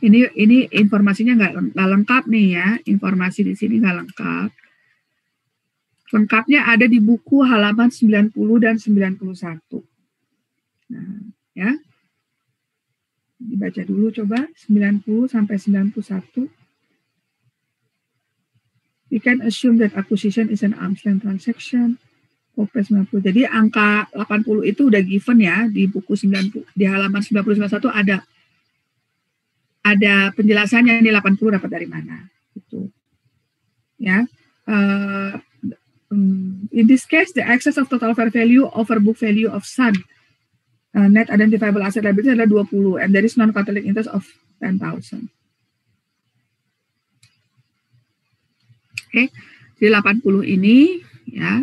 Ini informasinya nggak lengkap nih ya, informasi di sini nggak lengkap. Lengkapnya ada di buku halaman 90 dan 91. Nah, ya. Dibaca dulu coba 90 sampai 91. We can assume that acquisition is an arm's length transaction. OPS 90. Jadi angka 80 itu udah given ya di buku 90, di halaman 90-91 ada penjelasannya ini 80 dapat dari mana gitu. Ya. In this case the excess of total fair value over book value of Sun net identifiable asset liability adalah 20 and there is non-controlling interest of 10,000. Oke, di 80 ini ya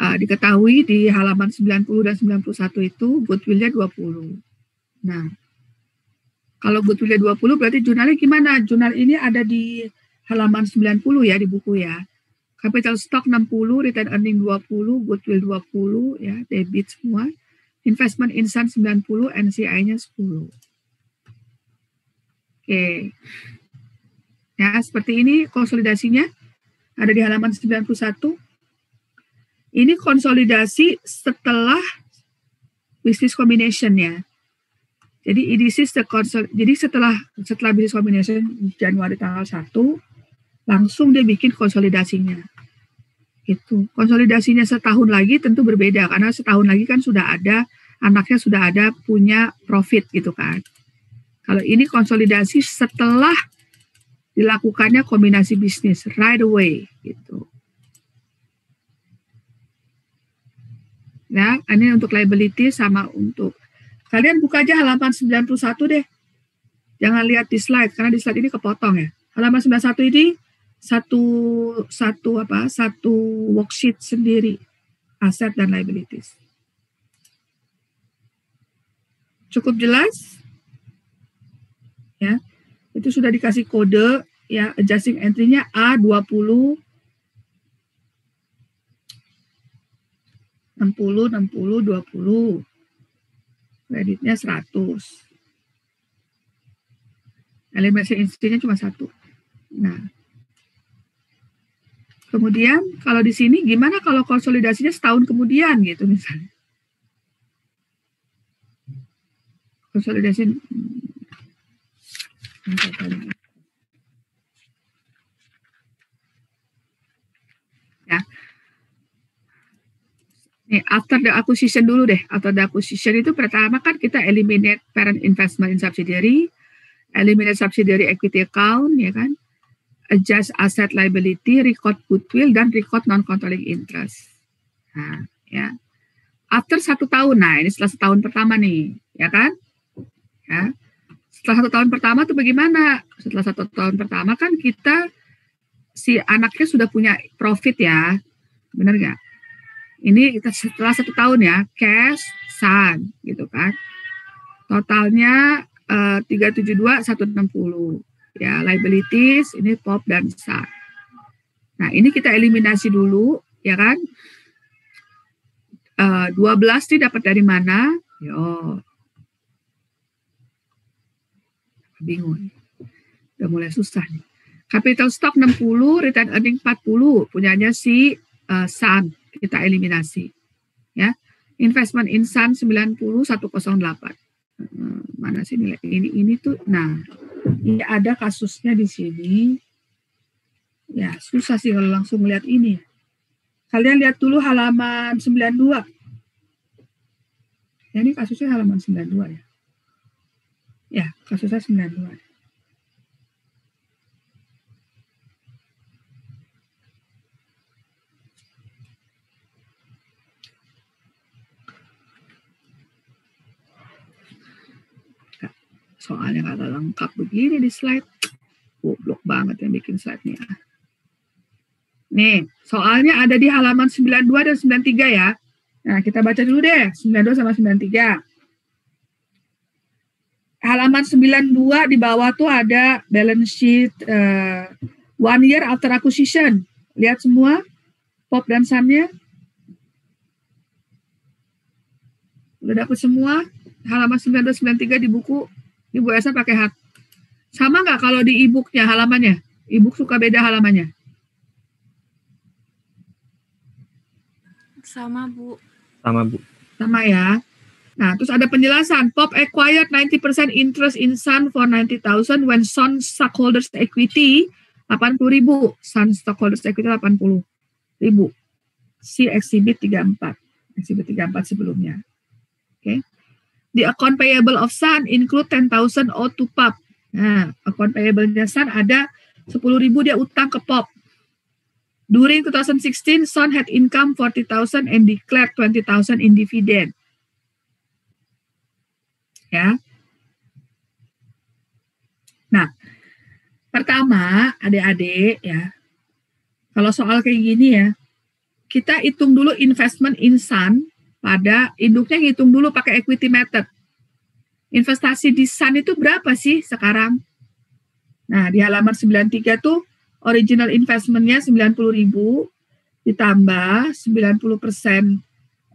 diketahui di halaman 90 dan 91 itu goodwill-nya 20. Nah, kalau goodwill-nya 20 berarti jurnalnya gimana? Jurnal ini ada di halaman 90 ya di buku ya. Capital stock 60, return earning 20, goodwill 20 ya, debit semua. Investment in Sun 90, NCI-nya 10. Oke. Ya, seperti ini konsolidasinya ada di halaman 91. Ini konsolidasi setelah business combination ya. Jadi jadi setelah business combination Januari tanggal 1 langsung dia bikin konsolidasinya. Itu. Konsolidasinya setahun lagi tentu berbeda karena setahun lagi kan sudah ada anaknya sudah ada punya profit gitu kan. Kalau ini konsolidasi setelah dilakukannya kombinasi bisnis right away gitu. Ya, ini untuk liability sama untuk kalian buka aja halaman 91 deh. Jangan lihat di slide karena di slide ini kepotong ya. Halaman 91 ini satu worksheet sendiri aset dan liabilities. Cukup jelas? Ya. Itu sudah dikasih kode ya adjusting entry-nya A20 60, 20. Kreditnya 100. Eliminasi instruksinya cuma 1. Nah. Kemudian kalau di sini gimana kalau konsolidasinya setahun kemudian gitu misalnya. Konsolidasi ya. Nih, after the acquisition dulu deh. After the acquisition itu pertama kan kita eliminate parent investment in subsidiary, eliminate subsidiary equity account, ya kan? Adjust asset liability, record goodwill, dan record non-controlling interest. Nah, ya. After 1 tahun, nah ini setelah setahun pertama nih, ya kan? Ya. Setelah 1 tahun pertama tuh bagaimana? Setelah 1 tahun pertama kan kita, si anaknya sudah punya profit ya, benar nggak? Ini setelah 1 tahun ya, cash, Sun, gitu kan. Totalnya 372, 160. Ya, liabilities, ini POP dan Sun. Nah, ini kita eliminasi dulu, ya kan. 12 ini dapat dari mana? Yo. Bingung. Udah mulai susah nih. Capital stock 60, return earning 40, punyanya si Sun. Kita eliminasi, ya. Investment in Sun 90 108. Mana sih nilai ini tuh? Nah, ini ada kasusnya di sini. Ya, susah sih kalau langsung lihat ini. Kalian lihat dulu halaman 92. Ya, ini kasusnya halaman 92 ya. Ya, kasusnya 92. Soalnya nggak lengkap begini di slide. Goblok banget yang bikin slide-nya. Nih, soalnya ada di halaman 92 dan 93 ya. Nah, kita baca dulu deh, 92 sama 93. Halaman 92 di bawah tuh ada balance sheet 1 year after acquisition. Lihat semua, POP dan Sun-nya. Udah dapet semua, halaman 92, 93 di buku. Ini Bu Esa pakai hak. Sama nggak kalau di e-booknya halamannya? E-book suka beda halamannya. Sama, Bu. Sama, Bu. Sama ya. Nah, terus ada penjelasan. POP acquired 90% interest in Sun for 90,000 when Sun stockholders equity 80.000. Sun stockholders equity 80.000. Si exhibit 34. Exhibit 34 sebelumnya. Oke. The account payable of Sun include 10,000 owed to POP. Nah, account payable-nya Sun ada 10.000 dia utang ke POP. During 2016, Sun had income 40,000 and declared 20,000 in dividend. Ya. Nah, pertama, adik-adik ya, kalau soal kayak gini ya, kita hitung dulu investment in Sun pada induknya, hitung dulu pakai equity method. Investasi di Sun itu berapa sih sekarang? Nah, di halaman 93 tuh original investment-nya 90.000 ditambah 90%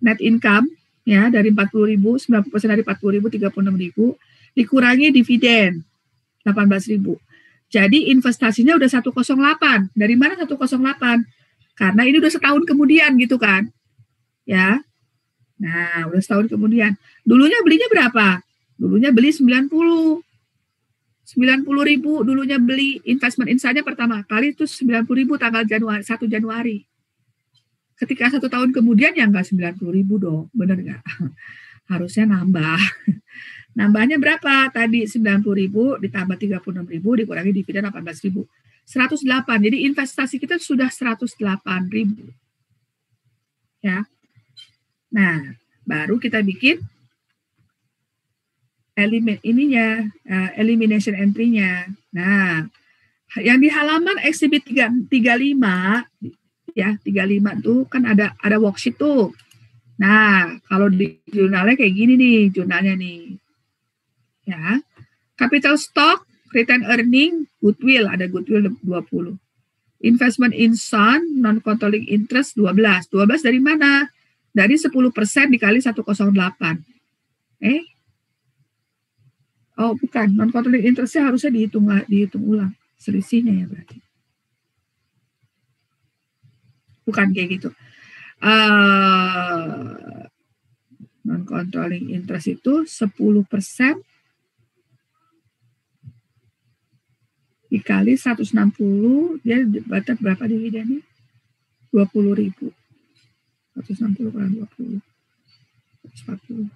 net income ya dari 40.000, 90% dari 40.000 36.000 dikurangi dividen 18.000. Jadi investasinya udah 108. Dari mana 108? Karena ini udah setahun kemudian gitu kan. Ya. Nah, udah setahun kemudian. Dulunya belinya berapa? Dulunya beli 90.000 dulunya beli investment insanya pertama kali itu 90.000 tanggal 1 Januari. Ketika 1 tahun kemudian ya enggak 90.000 dong, bener nggak? Harusnya nambah. Nambahnya berapa? Tadi 90.000 ditambah 36.000 dikurangi dividen 18.000. 108. Jadi investasi kita sudah 108.000. Ya. Nah, baru kita bikin elimination entry-nya. Nah, yang di halaman exhibit 35 ya, 35 tuh kan ada worksheet tuh. Nah, kalau di jurnalnya kayak gini nih, jurnalnya nih. Ya. Capital stock, return earning, goodwill, ada goodwill 20. Investment in Sun, non-controlling interest 12. 12 dari mana? Dari 10% dikali 108. Oh, bukan. Non-controlling interest-nya harusnya dihitung ulang. Selisihnya ya berarti. Bukan kayak gitu. Non-controlling interest itu 10% dikali 160, dia dapat berapa dividennya? 20.000. 160 kali 20. 140.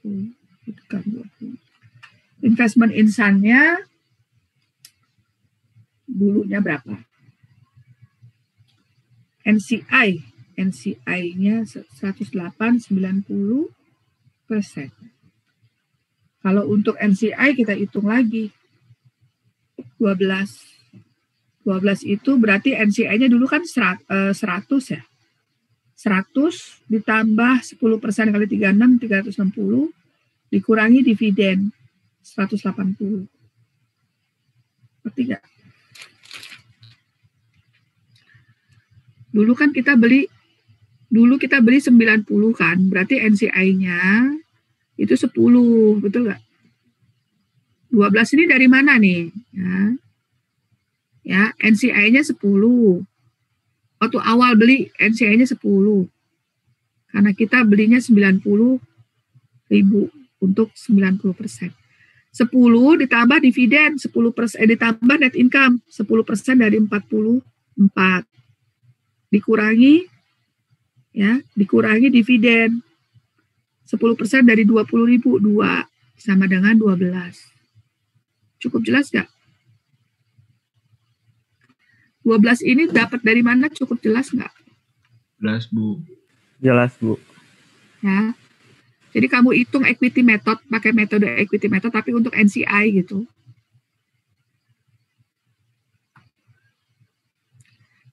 40. Itu kan 20. Investment insannya dulunya berapa? NCI-nya 108,90%. Kalau untuk NCI kita hitung lagi 12 itu berarti NCI-nya dulu kan 100 ya. 100 ditambah 10% kali 36, 360 dikurangi dividen 180. Ngerti nggak? Dulu kita beli 90 kan, berarti NCI-nya itu 10, betul nggak? 12 ini dari mana nih? Ya, NCI-nya 10. Waktu awal beli NCI-nya 10. Karena kita belinya 90.000 untuk 90%. 10 ditambah dividen 10% ditambah net income 10% dari 44 dikurangi dividen 10% dari 20.000 2 sama dengan 12. Cukup jelas gak? 12 ini dapat dari mana, cukup jelas nggak? Jelas, Bu. Jelas, Bu. Ya. Jadi kamu hitung equity method, pakai metode equity method, tapi untuk NCI gitu.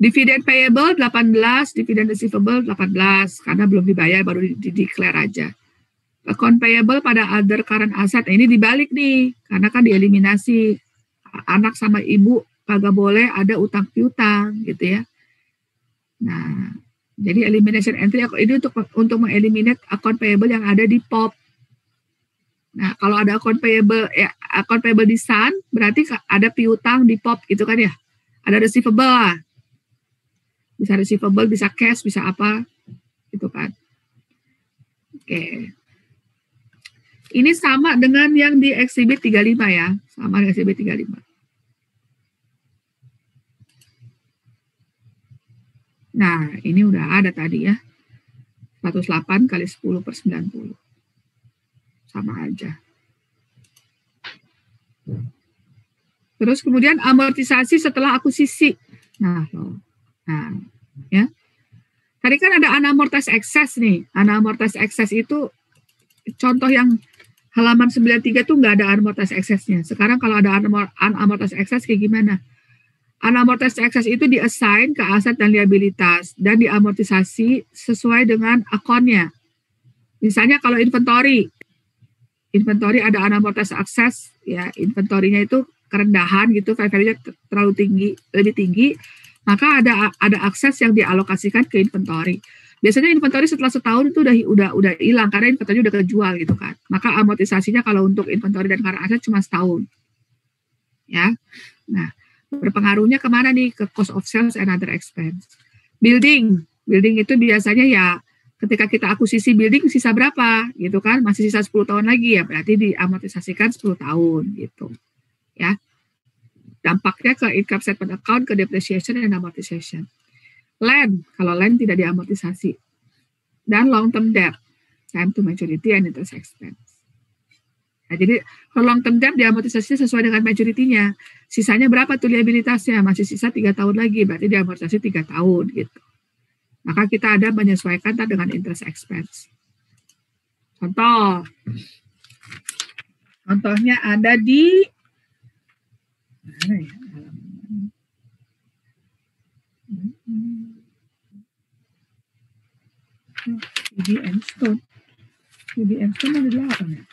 Dividend payable 18, dividend receivable 18, karena belum dibayar, baru di-declare aja. Account payable pada other current asset, ini dibalik nih, karena kan dieliminasi. Anak sama ibu kagak boleh ada utang piutang gitu ya. Nah, jadi elimination entry ini untuk mengeliminate account payable yang ada di POP. Nah, kalau ada account payable di Sun, berarti ada piutang di POP gitu kan ya. Ada receivable lah. Bisa receivable, bisa cash, bisa apa. gitu kan. Oke. Ini sama dengan yang di exhibit 35 ya, sama dengan exhibit 35. Nah, ini udah ada tadi ya. 108 kali 10 per 90. Sama aja. Terus kemudian amortisasi setelah akuisisi. Nah, ya. Tadi kan ada unamortized excess nih. Unamortized excess itu contoh yang halaman 93 tuh nggak ada unamortized excess-nya. Sekarang kalau ada unamortized excess kayak gimana? Unamortized excess itu di-assign ke aset dan liabilitas dan diamortisasi sesuai dengan akunnya. Misalnya kalau inventory ada unamortized excess, ya inventorinya itu kerendahan gitu, value-nya terlalu tinggi, lebih tinggi, maka ada akses yang dialokasikan ke inventory. Biasanya inventory setelah setahun itu udah hilang karena inventory udah kejual gitu kan. Maka amortisasinya kalau untuk inventory dan current asset cuma setahun. Ya. Nah, berpengaruhnya kemana nih? Ke cost of sales and other expense. Building itu biasanya ya ketika kita akuisisi building sisa berapa gitu kan, masih sisa 10 tahun lagi ya, berarti diamortisasikan 10 tahun gitu ya. Dampaknya ke income statement account, ke depreciation and amortization. Land, kalau land tidak diamortisasi. Dan long term debt, time to maturity and interest expense. Nah, jadi kalau long term debt diamortisasi sesuai dengan maturity-nya. Sisanya berapa tuh liabilitasnya? Masih sisa 3 tahun lagi, berarti diamortisasi 3 tahun gitu. Maka kita ada menyesuaikan dengan interest expense. Contohnya ada di mana ya? PBM Stone ada 8 ya?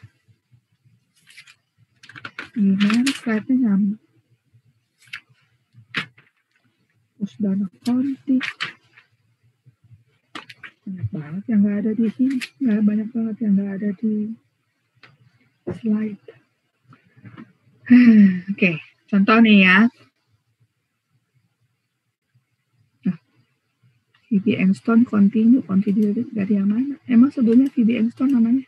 Gimana slide-nya nyambung? Terus dana konti. Banyak banget yang nggak ada di sini. Banyak banget yang nggak ada di slide. Oke, contoh nih ya. VBM Stone continue dari yang mana? Emang sebelumnya VBM Stone namanya?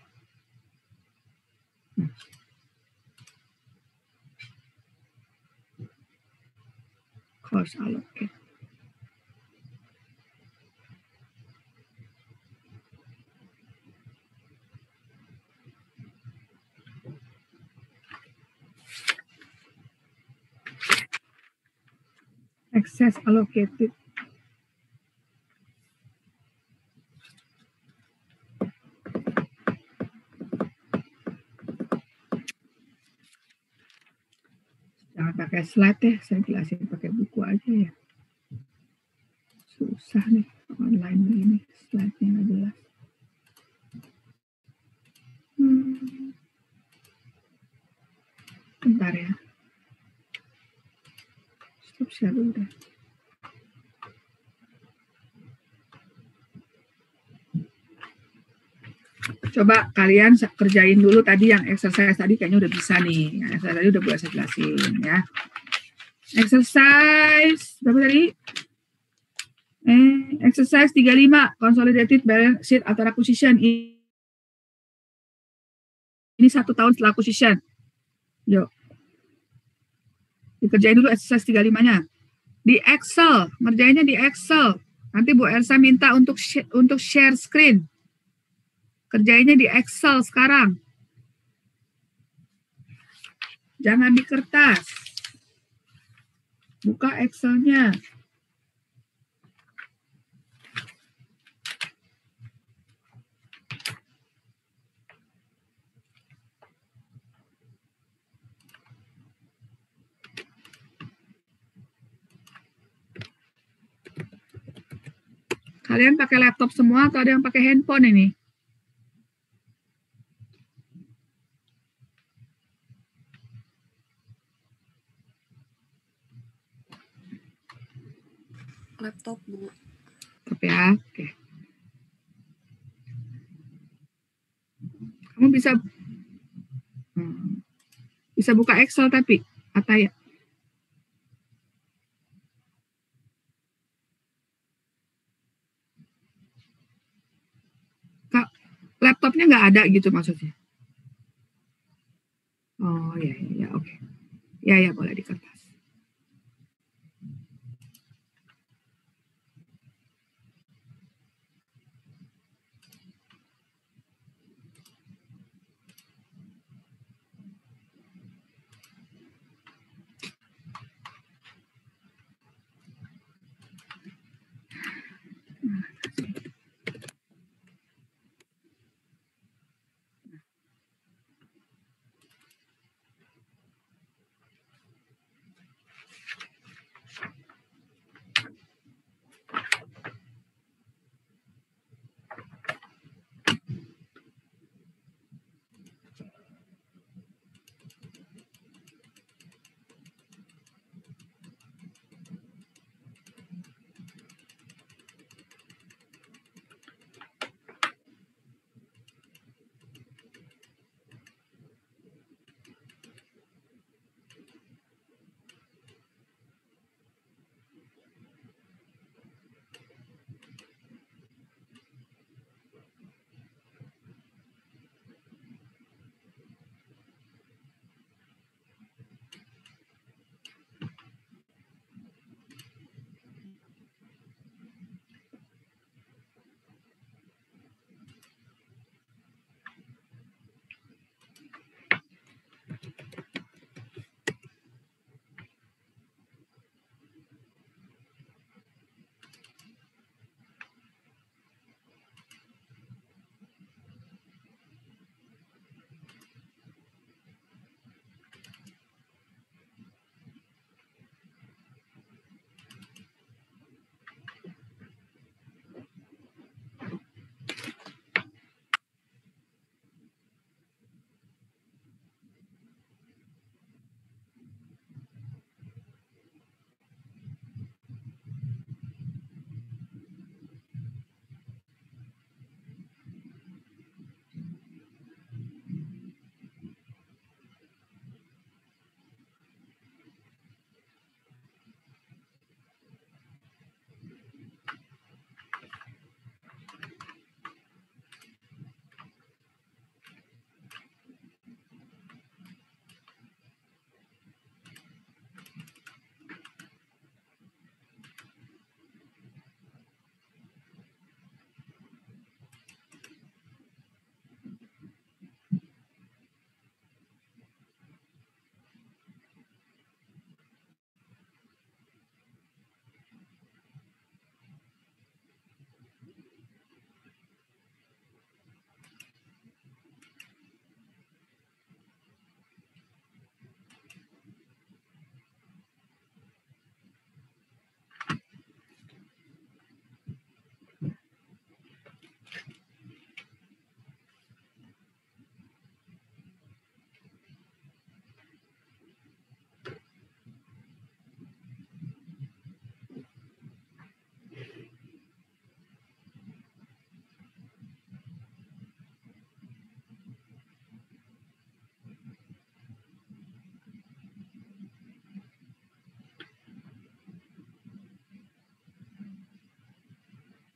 Cost allocate. Excess allocated. Jangan pakai slide deh, saya jelasin pakai buku aja ya. Susah nih online begini, slide-nya nggak jelas. Bentar ya. Stop share dulu deh. Coba kalian kerjain dulu tadi yang exercise tadi, kayaknya udah bisa nih. Yang exercise tadi udah boleh saya jelasin ya. Exercise berapa tadi? Exercise 35, consolidated balance sheet after acquisition. Ini 1 tahun setelah acquisition. Yuk. Dikerjain dulu exercise 35-nya. Di Excel, ngerjainnya di Excel. Nanti Bu Elsa minta untuk share screen. Kerjainnya di Excel sekarang. Jangan di kertas. Buka Excel-nya. Kalian pakai laptop semua atau ada yang pakai handphone ini? Laptop, Bu. Laptop ya, oke. Kamu bisa buka Excel tapi, atau ya? PDF-nya nggak ada gitu maksudnya? Oh ya, oke. Ya, boleh di kertas.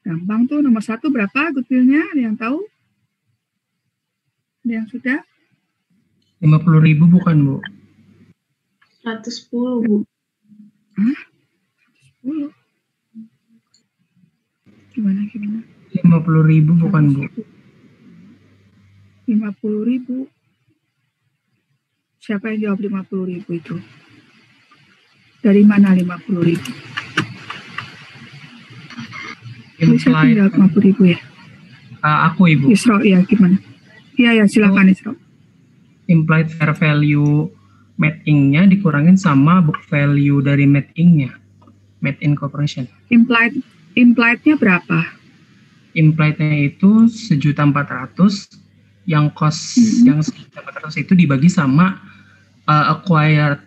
Gampang tuh, nomor 1 berapa goodwill-nya? Ada yang tahu? Ada yang sudah? 50.000 bukan, Bu? 110, Bu. Hah? 10? Gimana? 50.000 bukan, Bu? 50.000. Siapa yang jawab 50.000 itu? Dari mana 50.000? Siapa yang jawab 50.000 ya? Aku, Ibu. Isro, ya gimana? Iya, silakan Isro. Implied fair value Made Inc.-nya dikurangin sama book value dari Made Inc.-nya. Made in Corporation. Implied-nya berapa? Implied-nya itu 1.400.000, yang cost yang 1.400.000 itu dibagi sama acquired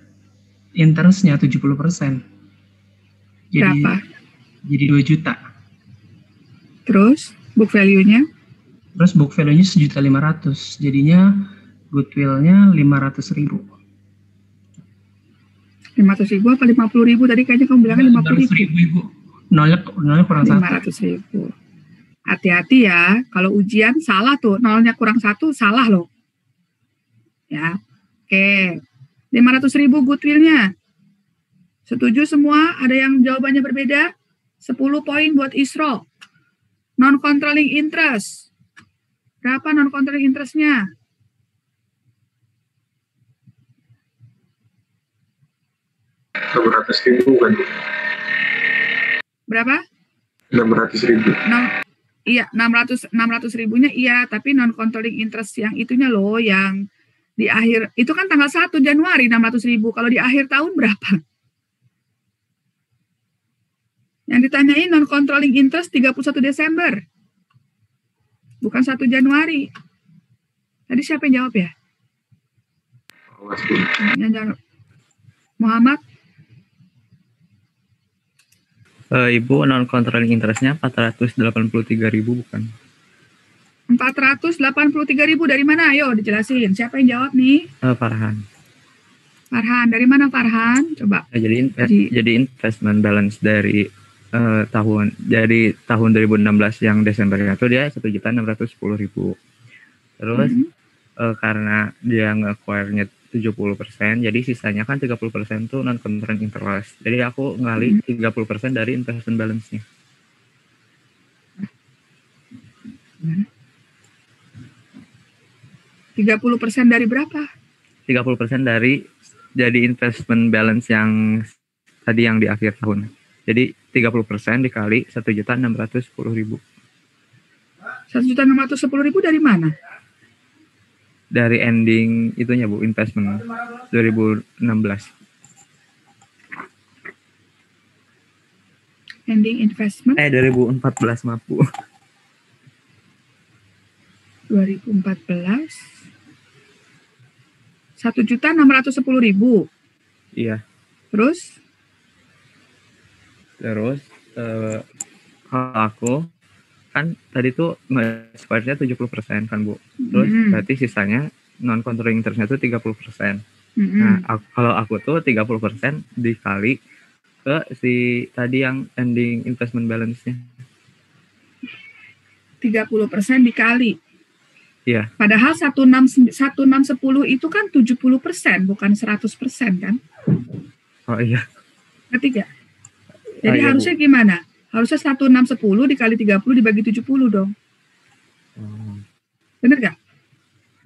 interest-nya 70%. Berapa? Jadi 2 juta. Terus book value-nya? Terus book value-nya 1.500.000. Jadinya goodwill-nya 500.000. 500.000 apa 50.000? Tadi kayaknya kamu bilangnya 50.000. 500.000, Ibu. Nolnya kurang 1. 500.000. Hati-hati ya, kalau ujian salah tuh, nolnya kurang 1 salah loh. Ya, oke. 500.000 goodwill-nya. Setuju semua? Ada yang jawabannya berbeda? 10 poin buat Isro. Non-controlling interest. Berapa non-controlling interest-nya? Rp600.000 kan? Berapa? 600.000. Iya, 600.000-nya iya, tapi non-controlling interest yang itunya loh, yang di akhir, itu kan tanggal 1 Januari 600.000, kalau di akhir tahun berapa? Yang ditanyain non-controlling interest 31 Desember, bukan 1 Januari. Tadi siapa yang jawab ya? Muhammad? Ibu, non-controlling interest-nya 483.000 bukan? 483.000 dari mana? Ayo dijelasin. Siapa yang jawab nih? Farhan. Farhan, dari mana Farhan? Coba. Jadi investment balance dari tahun 2016 yang Desembernya itu dia 1.610.000. Terus karena dia nge-acquire-nya 70%, jadi sisanya kan 30% tuh non-controlling interest. Jadi aku ngali 30% dari investment balance-nya. 30% dari berapa? 30% dari jadi investment balance yang tadi yang di akhir tahun. Jadi 30% dikali 1.610.000. 1.610.000 dari mana? Dari ending itunya Bu, investment 2016. Ending investment? 2014 maaf Bu. 2014 1.610.000. Iya. Terus kalau aku kan tadi tuh square-nya 70% kan Bu. Terus berarti sisanya non-controlling interest-nya tuh 30%. Nah, kalau aku tuh 30% dikali ke si tadi yang ending investment balance-nya. 30% dikali. Iya. Padahal 1610 itu kan 70%, bukan 100% kan? Oh iya. Ketiga. Jadi harusnya Bu, gimana? Harusnya 1610 dikali 30 dibagi 70 dong. Bener gak?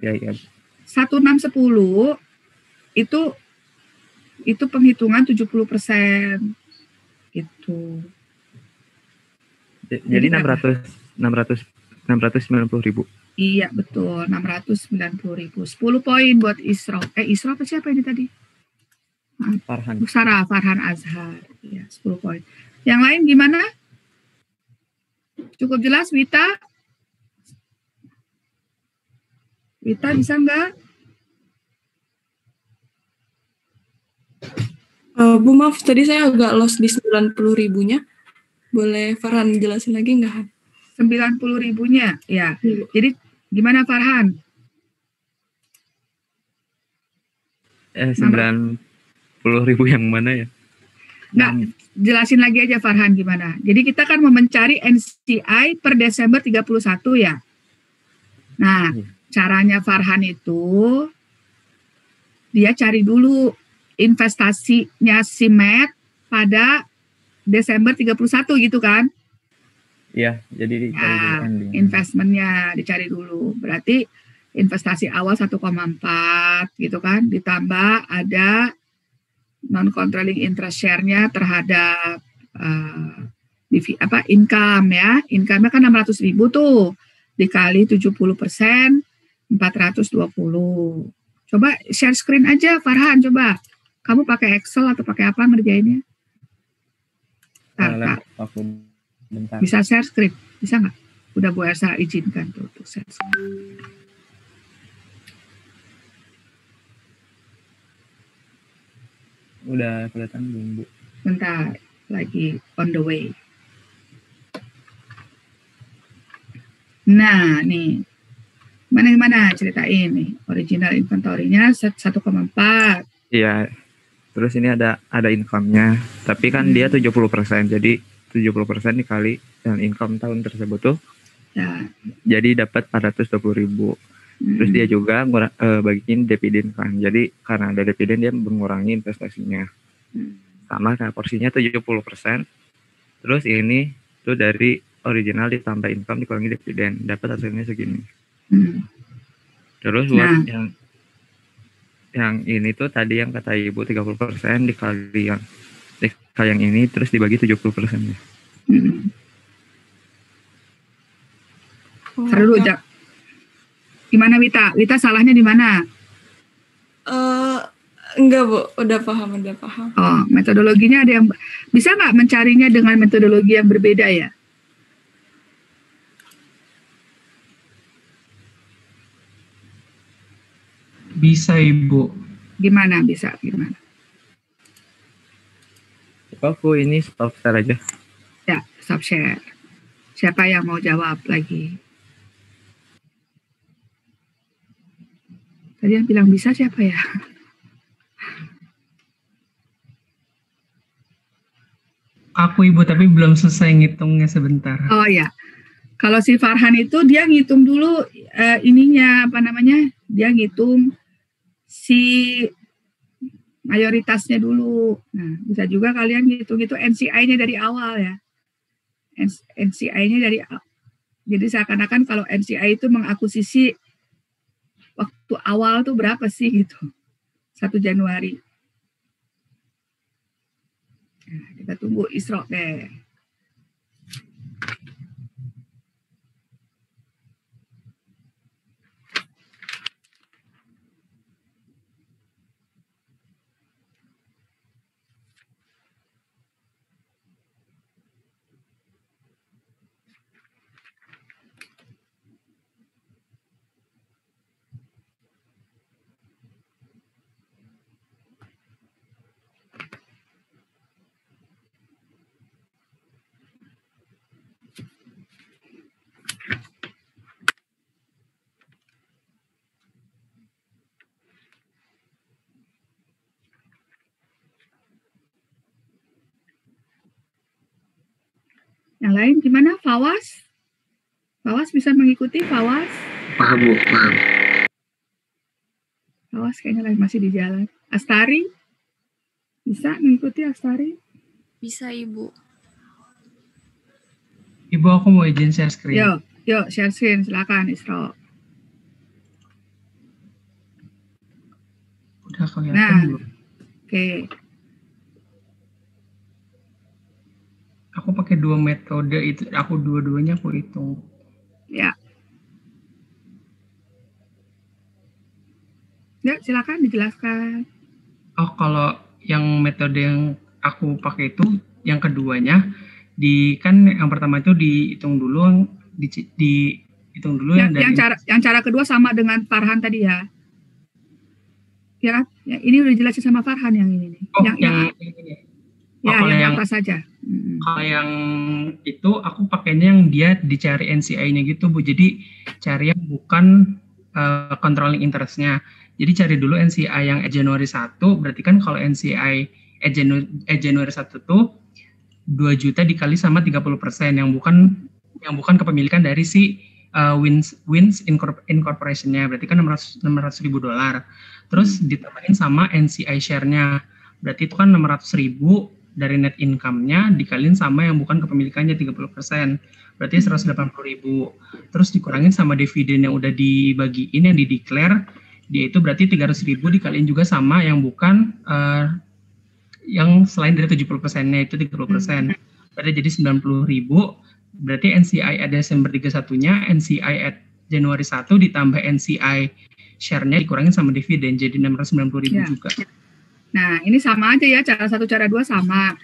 Iya. 1610 itu penghitungan 70%. Gitu. Jadi 690.000. Iya betul, 690.000. 10 poin buat Isro. Isro apa siapa ini tadi? Farhan. Farhan Azhar. Ya, 10 poin. Yang lain gimana? Cukup jelas, Wita? Wita bisa nggak? Bu maaf, tadi saya agak lost di 90.000-nya. Boleh Farhan jelasin lagi nggak? 90.000-nya, ya. Jadi gimana Farhan? 90.000 yang mana ya? Nggak, jelasin lagi aja Farhan gimana. Jadi kita kan mau mencari NCI per Desember 31 ya. Nah, caranya Farhan itu dia cari dulu investasinya si Matt pada Desember 31 gitu kan? Iya, jadi dicari dulu ending. Investmentnya dicari dulu. Berarti investasi awal 1,4 gitu kan, ditambah ada non-controlling interest share-nya terhadap income ya. Income-nya kan 600.000 tuh, dikali 70%, 420. Coba share screen aja Farhan, coba. Kamu pakai Excel atau pakai apa ngerjainnya? Bentar. Bisa share screen? Bisa nggak? Udah Bu Elsa izinkan tuh untuk share screen. Udah kelihatan belum Bu? Bentar, lagi on the way. Nah, nih. Mana ceritain nih. Original inventory-nya 1,4. Iya. Terus ini ada income-nya. Tapi kan dia 70%. Jadi 70% dikali dengan income tahun tersebut tuh Ya. Jadi dapat 420.000. Terus dia juga bagiin dividen kan. Jadi karena ada dividen dia mengurangi investasinya. Sama kayak porsinya 70%. Terus ini tuh dari original ditambah income dikurangi dividen, dapat hasilnya segini. Terus buat yang ini tuh tadi yang kata Ibu 30% dikali yang ini terus dibagi 70%-nya. Seru Jak. Gimana Wita? Wita salahnya di mana? Enggak Bu, udah paham. Oh, metodologinya ada yang bisa nggak mencarinya dengan metodologi yang berbeda ya? Bisa Ibu. Gimana bisa? Gimana? Aku ini stop share aja. Ya, stop share. Siapa yang mau jawab lagi? Tadi yang bilang bisa siapa ya? Aku Ibu, tapi belum selesai ngitungnya sebentar. Oh ya, kalau si Farhan itu dia ngitung dulu ininya apa namanya? Dia ngitung si mayoritasnya dulu. Nah, bisa juga kalian ngitung itu NCI-nya dari awal ya. NCI-nya dari jadi seakan-akan kalau NCI itu mengakuisisi waktu awal tuh berapa sih gitu. 1 Januari. Nah, kita tunggu Isra deh. Yang lain gimana? Fawas? Fawas bisa mengikuti Fawas? Paham Bu, paham. Fawas kayaknya lagi masih di jalan. Astari? Bisa mengikuti Astari? Bisa Ibu. Ibu aku mau izin share screen. Yuk share screen, silakan Isra. Udah kelihatan belum? Oke. Aku pakai 2 metode itu, aku dua-duanya aku hitung. Ya. Ya, silakan dijelaskan. Oh, kalau yang metode yang aku pakai itu, yang keduanya, kan yang pertama itu dihitung dulu, dihitung dulu yang dari... Yang cara kedua sama dengan Farhan tadi ya? Ya kan? Ya, ini udah jelasin sama Farhan yang ini nih. Oh, yang ini. Ya, yang atas saja. Kalau yang itu aku pakainya yang dia dicari NCI-nya gitu Bu. Jadi cari yang bukan controlling interest-nya. Jadi cari dulu NCI yang Januari 1, berarti kan kalau NCI Januari 1 tuh 2 juta dikali sama 30% yang bukan kepemilikan dari si Wins Incorporation-nya, berarti kan $600.000. Terus ditambahin sama NCI share-nya. Berarti itu kan 600.000 dari net income-nya dikaliin sama yang bukan kepemilikannya 30%. Berarti 180.000. Terus dikurangin sama dividen yang udah dibagiin yang di-declare, dia itu berarti 300.000 dikaliin juga sama yang bukan yang selain dari 70%-nya itu 30%. Berarti jadi 90.000. Berarti NCI at Desember 31-nya, NCI at Januari 1 ditambah NCI share-nya dikurangin sama dividen jadi 690.000 juga. Nah, ini sama aja ya, cara 1, cara 2 sama.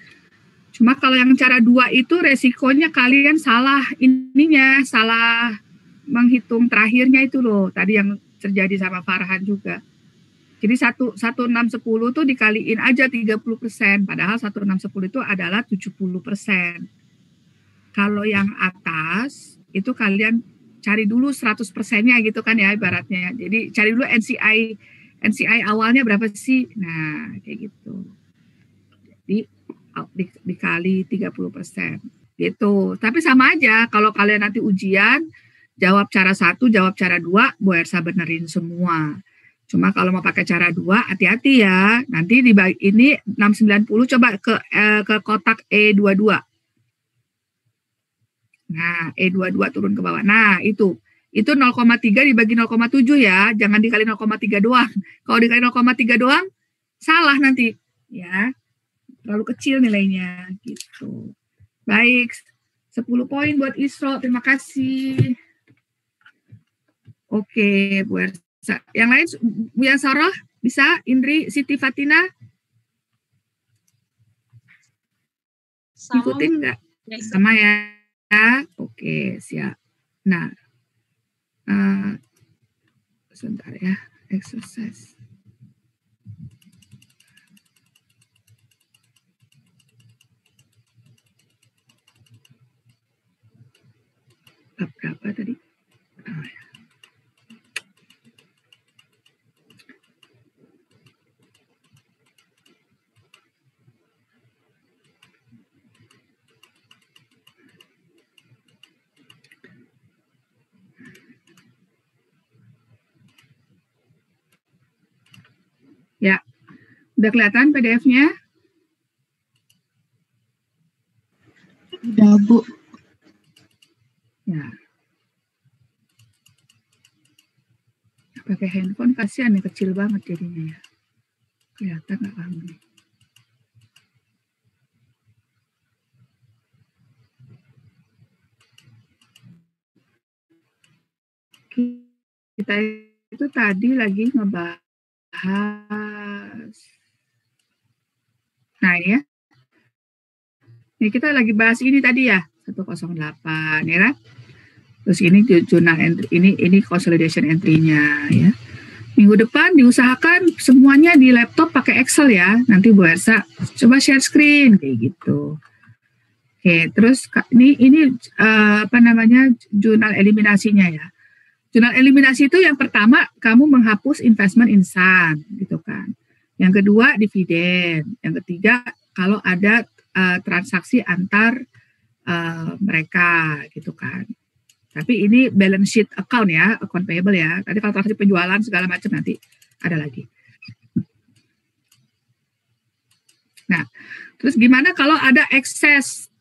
Cuma kalau yang cara 2 itu resikonya kalian salah salah menghitung terakhirnya itu loh. Tadi yang terjadi sama Farhan juga. Jadi 1610 tuh dikaliin aja 30%, padahal 1610 itu adalah 70%. Kalau yang atas itu kalian cari dulu 100%-nya gitu kan ya ibaratnya. Jadi cari dulu NCI awalnya berapa sih? Nah, kayak gitu. Jadi dikali 30%. gitu. Tapi sama aja kalau kalian nanti ujian jawab cara 1, jawab cara 2, Bu Ersa benerin semua. Cuma kalau mau pakai cara 2, hati-hati ya. Nanti ini 690 coba ke kotak E22. Nah, E22 turun ke bawah. Nah, itu 0,3 dibagi 0,7 ya. Jangan dikali 0,3 doang. Kalau dikali 0,3 doang, salah nanti. Ya, terlalu kecil nilainya. Gitu. Baik, 10 poin buat Isro. Terima kasih. Oke, Bu Ersa. Yang lain, Bu Yansoroh, bisa? Indri, Siti Fatina? Ikutin nggak? Sama ya. Oke, siap. Nah, sebentar ya, exercise. Bab berapa tadi? Ya, udah kelihatan PDF-nya? Udah, Bu. Ya. Pakai handphone kasihan nih, kecil banget jadinya ya. Kelihatan nggak kamu nih? Kita itu tadi lagi ngebahas. Nah ini ya. Ini kita lagi bahas ini tadi ya, 108 ya kan? Terus ini jurnal entry, ini consolidation entry-nya ya. Minggu depan diusahakan semuanya di laptop pakai Excel ya. Nanti Bu Ersa coba share screen kayak gitu. Oke, terus ini apa namanya, jurnal eliminasinya ya. Jurnal eliminasi itu yang pertama kamu menghapus investment insan gitu kan. Yang kedua dividen. Yang ketiga kalau ada transaksi antar mereka gitu kan. Tapi ini balance sheet account ya, account payable ya. Tadi kalau transaksi penjualan segala macam nanti ada lagi. Nah, terus gimana kalau ada excess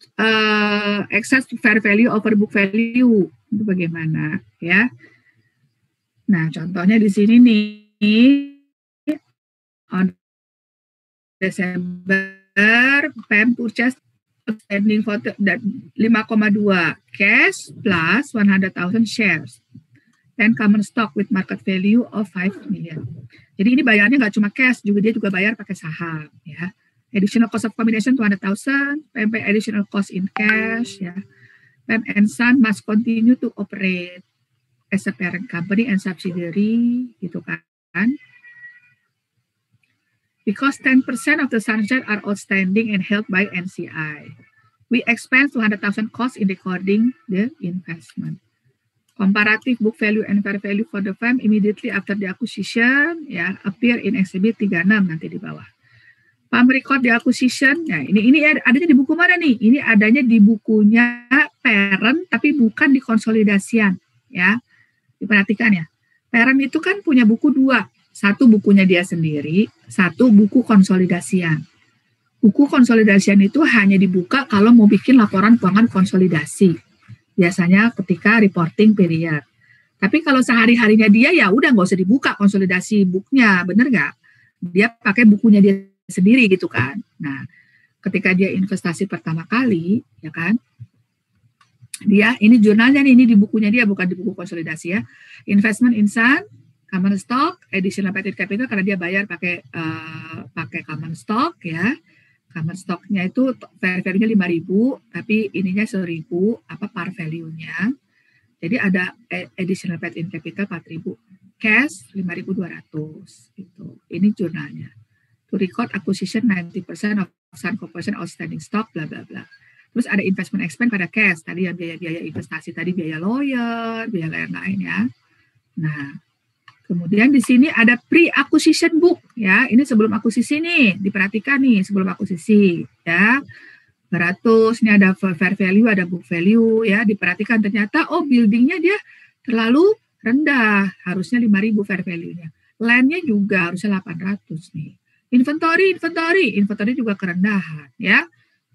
fair value over book value? Itu bagaimana ya? Nah, contohnya di sini nih, on Desember, PEM purchase outstanding for 5,2 cash plus 100,000 shares and common stock with market value of 5 million. Jadi ini bayarnya nggak cuma cash, dia juga bayar pakai saham ya. Additional cost of combination 200,000, PMP additional cost in cash ya. PEM and Son must continue to operate as a parent company and subsidiary gitu kan. Because 10% of the sunshine are outstanding and held by NCI. We expense 200,000 cost in recording the investment. Comparative book value and fair value for the firm immediately after the acquisition ya appear in Exhibit 36 nanti di bawah. Firm record the acquisition. Nah, ini adanya di buku mana nih? Ini adanya di bukunya parent tapi bukan di konsolidasian ya. Diperhatikan ya. Parent itu kan punya buku 2. Satu bukunya dia sendiri, satu buku konsolidasian. Buku konsolidasian itu hanya dibuka kalau mau bikin laporan keuangan konsolidasi. Biasanya ketika reporting period. Tapi kalau sehari-harinya dia ya udah nggak usah dibuka konsolidasi booknya, bener nggak? Dia pakai bukunya dia sendiri gitu kan. Nah, ketika dia investasi pertama kali, ya kan? Dia ini jurnalnya nih, ini di bukunya dia bukan di buku konsolidasi ya. Investment insan, common stock, additional paid capital karena dia bayar pakai common stock ya. Common stocknya itu fair value-nya 5.000, tapi ininya 1.000 par value-nya. Jadi ada additional paid in capital 4.000, cash 5.200 gitu. Ini jurnalnya. To record acquisition 90% of Sun Corporation outstanding stock bla bla bla. Terus ada investment expense pada cash, tadi ya biaya investasi, tadi biaya lawyer, biaya lain-lain ya. Nah, kemudian di sini ada pre-acquisition book ya. Ini sebelum akuisisi nih, diperhatikan nih sebelum akuisisi ya. 200, ini ada fair value, ada book value ya. Diperhatikan ternyata buildingnya dia terlalu rendah, harusnya 5.000 fair value-nya. Land-nya juga harusnya 800 nih. Inventory juga kerendahan ya.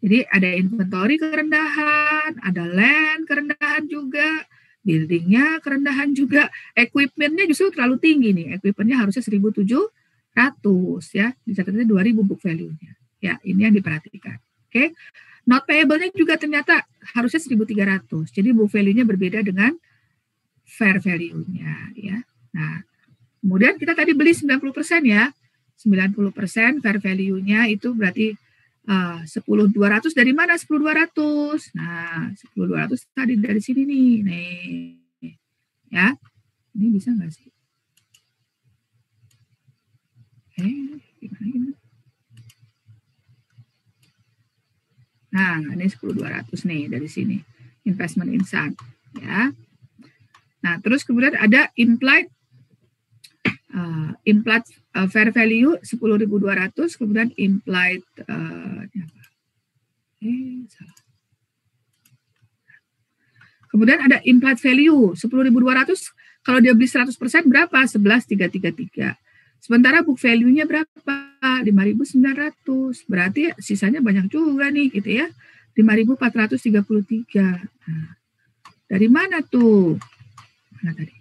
Jadi ada inventory kerendahan, ada land kerendahan juga, buildingnya kerendahan juga, equipment-nya justru terlalu tinggi nih. Equipment-nya harusnya 1.700 ya, dicatatnya 2.000 book value-nya. Ya, ini yang diperhatikan. Oke. Not payable-nya juga ternyata harusnya 1.300. Jadi book value-nya berbeda dengan fair value-nya ya. Nah, kemudian kita tadi beli 90% ya. 90% fair value-nya itu berarti 10.200 dari mana 10.200? Nah, 10.200 tadi dari sini nih. Ya. Ini bisa nggak sih? Gimana? Nah, ini 10.200 nih dari sini. Investment Insan, ya. Nah, terus kemudian ada implied fair value 10.200, kemudian implied salah. Kemudian ada implied value 10.200, kalau dia beli 100% berapa? 11.333. Sementara book value-nya berapa? 5.900. Berarti sisanya banyak juga nih gitu ya. 5.433. Nah, dari mana tuh? Mana tadi?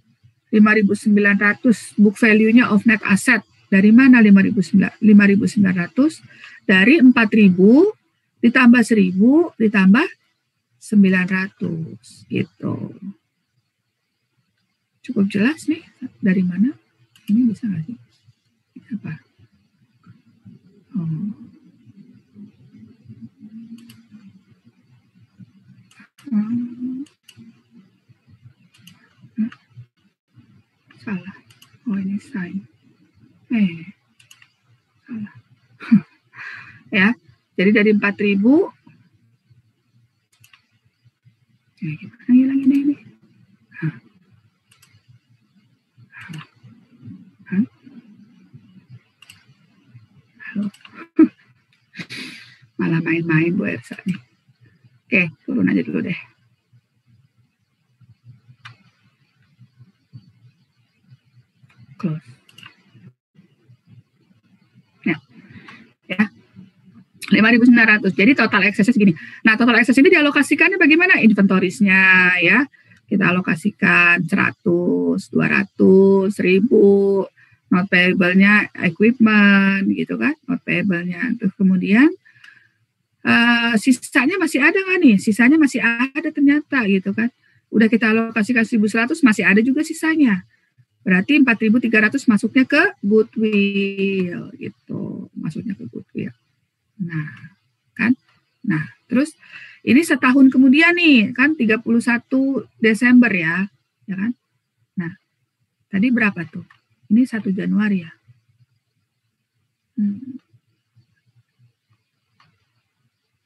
5.900 book value-nya of net asset. Dari mana 5.900? Dari 4.000 ditambah 1.000 ditambah 900 gitu. Cukup jelas nih dari mana? Ini bisa nggak sih? Apa? Salah. Ini sign. Salah. Ya, jadi dari 4.000. Gimana ngilangin ini? Malah main-main Bu Elsa nih. Oke, turun aja dulu deh. Close. Ya. 5.900. Jadi total excess segini. Nah, total excess ini dialokasikannya bagaimana? Inventories-nya ya. Kita alokasikan 100, 200, 1.000. Not payable-nya equipment gitu kan. Not payable-nya. Terus kemudian sisanya masih ada nggak nih? Sisanya masih ada ternyata gitu kan. Udah kita alokasikan 1.100, masih ada juga sisanya. Berarti 4.300 masuknya ke goodwill gitu. Masuknya ke goodwill. Nah, kan? Nah, terus ini setahun kemudian nih, kan 31 Desember ya kan? Nah, tadi berapa tuh? Ini 1 Januari ya.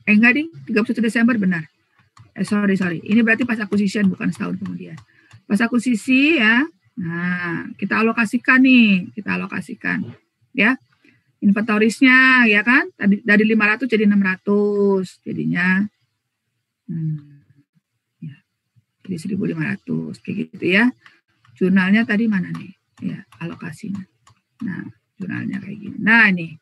Enggak ding, 31 Desember benar. Sorry. Ini berarti pas acquisition, bukan setahun kemudian. Pas akuisisi ya. Nah, kita alokasikan nih, ya. Inventories-nya ya kan, dari 500 jadi 600 jadinya. Ya. Jadi 1.500 kayak gitu ya. Jurnalnya tadi mana nih? Ya, alokasinya. Nah, jurnalnya kayak gini. Nah, ini.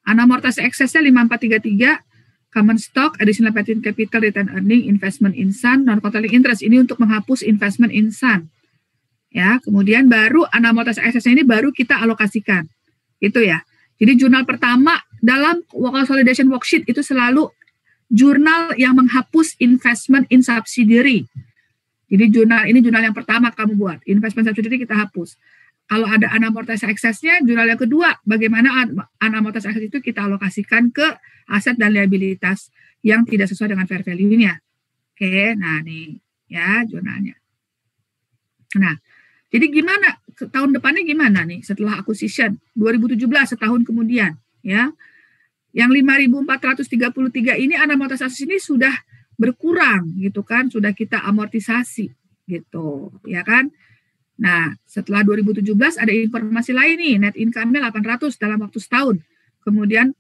Unamortized excess-nya 5.433, common stock, additional patent capital, return earning, investment insan, non-controlling interest. Ini untuk menghapus investment insan. Ya, kemudian baru unamortized excess-nya ini baru kita alokasikan. Itu ya. Jadi jurnal pertama dalam consolidation worksheet itu selalu jurnal yang menghapus investment in subsidiary. Jadi jurnal yang pertama kamu buat, investment subsidiary kita hapus. Kalau ada unamortized excess-nya, jurnal yang kedua, bagaimana unamortized excess itu kita alokasikan ke aset dan liabilitas yang tidak sesuai dengan fair value-nya. Oke, nah nih ya jurnalnya. Nah, jadi gimana tahun depannya gimana nih setelah acquisition 2017 setahun kemudian ya. Yang 5.433 ini unamortized excess ini sudah berkurang gitu kan, sudah kita amortisasi gitu ya kan. Nah, setelah 2017 ada informasi lain nih, net income-nya 800 dalam waktu setahun. Kemudian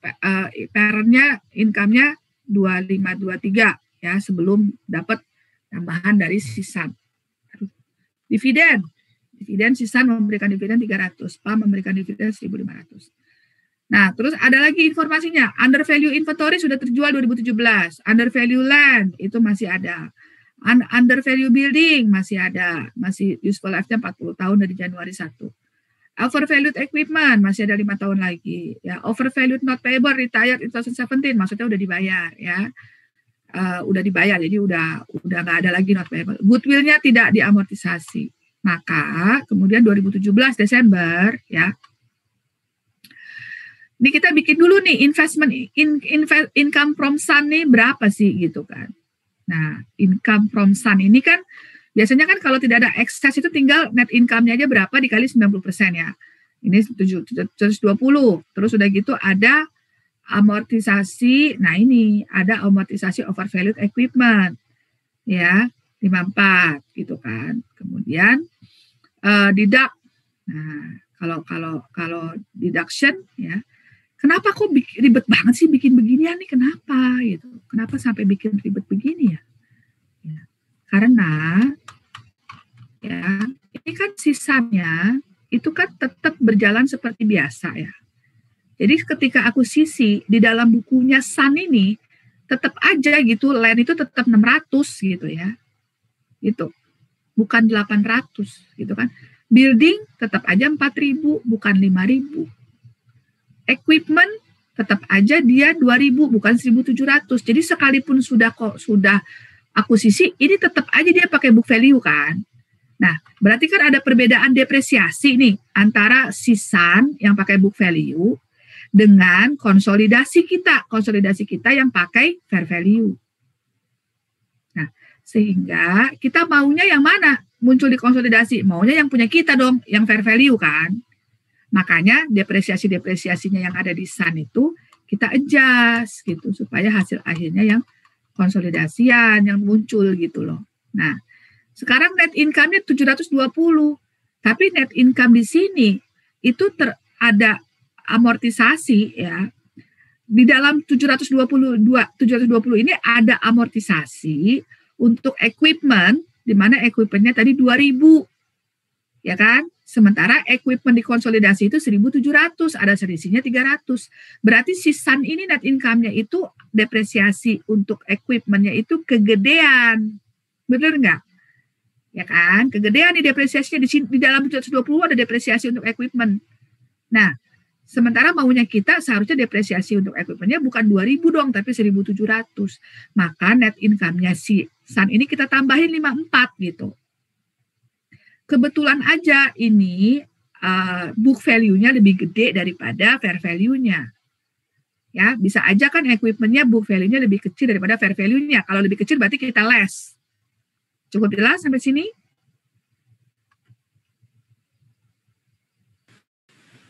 parent-nya income-nya 2523 ya, sebelum dapat tambahan dari Sisan. Dividen Sisan memberikan dividen 300, PAM memberikan dividen 1.500. Nah, terus ada lagi informasinya, under value inventory sudah terjual 2017, under value land itu masih ada, under value building masih ada, masih useful life-nya 40 tahun dari Januari 1. Overvalued equipment masih ada 5 tahun lagi. Ya, overvalued not payable retired in 2017 maksudnya udah dibayar ya. Udah dibayar, jadi udah nggak ada lagi not payable. Goodwill-nya tidak diamortisasi. Maka kemudian 2017 Desember ya. Ini kita bikin dulu nih investment income from Sun nih berapa sih gitu kan. Nah, income from Sun ini kan biasanya kan kalau tidak ada ekses itu tinggal net income-nya aja berapa dikali 90% ya. Ini 720. Terus udah gitu ada amortisasi. Nah, ini ada amortisasi overvalued equipment. Ya, 54 gitu kan. Kemudian deduct. Nah, kalau deduction ya. Kenapa kok ribet banget sih bikin beginian nih? Kenapa gitu? Kenapa sampai bikin ribet begini ya? Ya. Karena ya ini kan sisanya itu kan tetap berjalan seperti biasa ya. Jadi ketika akuisisi di dalam bukunya Sun ini tetap aja gitu land itu tetap 600 gitu ya. Itu bukan 800 gitu kan. Building tetap aja 4.000 bukan 5.000. Equipment tetap aja dia 2.000 bukan 1.700. Jadi sekalipun sudah akuisisi ini tetap aja dia pakai book value kan. Nah, berarti kan ada perbedaan depresiasi nih antara Sisan yang pakai book value dengan konsolidasi kita yang pakai fair value. Nah, sehingga kita maunya yang mana muncul di konsolidasi? Maunya yang punya kita dong, yang fair value kan. Makanya depresiasinya yang ada di Sun itu kita adjust gitu supaya hasil akhirnya yang konsolidasian yang muncul gitu loh. Nah, sekarang net income-nya 720. Tapi net income di sini itu ada amortisasi ya. Di dalam 720 ini ada amortisasi untuk equipment di mana equipment-nya tadi 2.000. Ya kan? Sementara equipment di konsolidasi itu 1.700, ada selisihnya 300. Berarti si Sun ini net income-nya itu depresiasi untuk equipment-nya itu kegedean. Benar nggak? Ya kan? Kegedean nih depresiasinya di dalam 720 ada depresiasi untuk equipment. Nah, sementara maunya kita seharusnya depresiasi untuk equipment-nya bukan 2.000 dong, tapi 1.700. Maka net income-nya si Sun ini kita tambahin 54 gitu. Kebetulan aja ini book value-nya lebih gede daripada fair value-nya. Ya, bisa aja kan equipment-nya book value-nya lebih kecil daripada fair value-nya. Kalau lebih kecil berarti kita less. Cukup jelas sampai sini?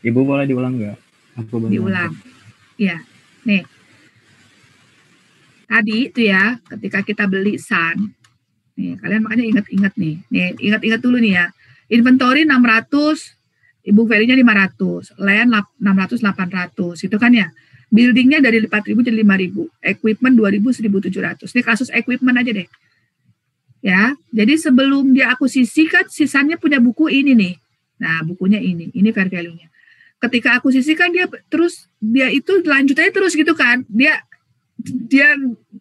Ibu boleh diulang nggak? Diulang. Iya. Nih. Tadi itu ya, ketika kita beli Sun, nih, kalian makanya ingat-ingat nih. Nih, ingat-ingat dulu nih ya. Inventory 600, book value-nya 500, land 600, 800, itu kan ya. Building-nya dari 4.000 jadi 5.000, equipment 2.000, 1.700. Ini kasus equipment aja deh. Ya, jadi sebelum dia akuisisi kan sisanya punya buku ini nih. Nah, bukunya ini fair value-nya. Ketika akuisisi kan dia itu lanjutannya terus gitu kan. Dia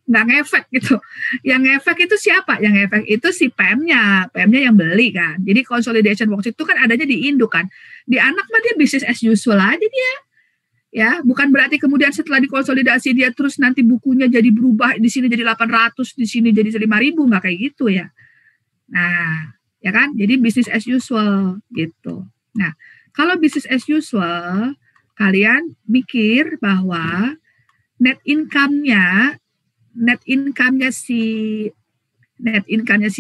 nggak ngefek gitu. Yang ngefek itu siapa? Yang ngefek itu si PM-nya yang beli kan. Jadi consolidation box itu kan adanya di induk kan. Di anak mah dia business as usual aja dia. Ya, bukan berarti kemudian setelah dikonsolidasi dia terus nanti bukunya jadi berubah, di sini jadi 800, di sini jadi 5.000, nggak kayak gitu ya. Nah, ya kan? Jadi business as usual gitu. Nah, kalau business as usual, kalian mikir bahwa net income-nya si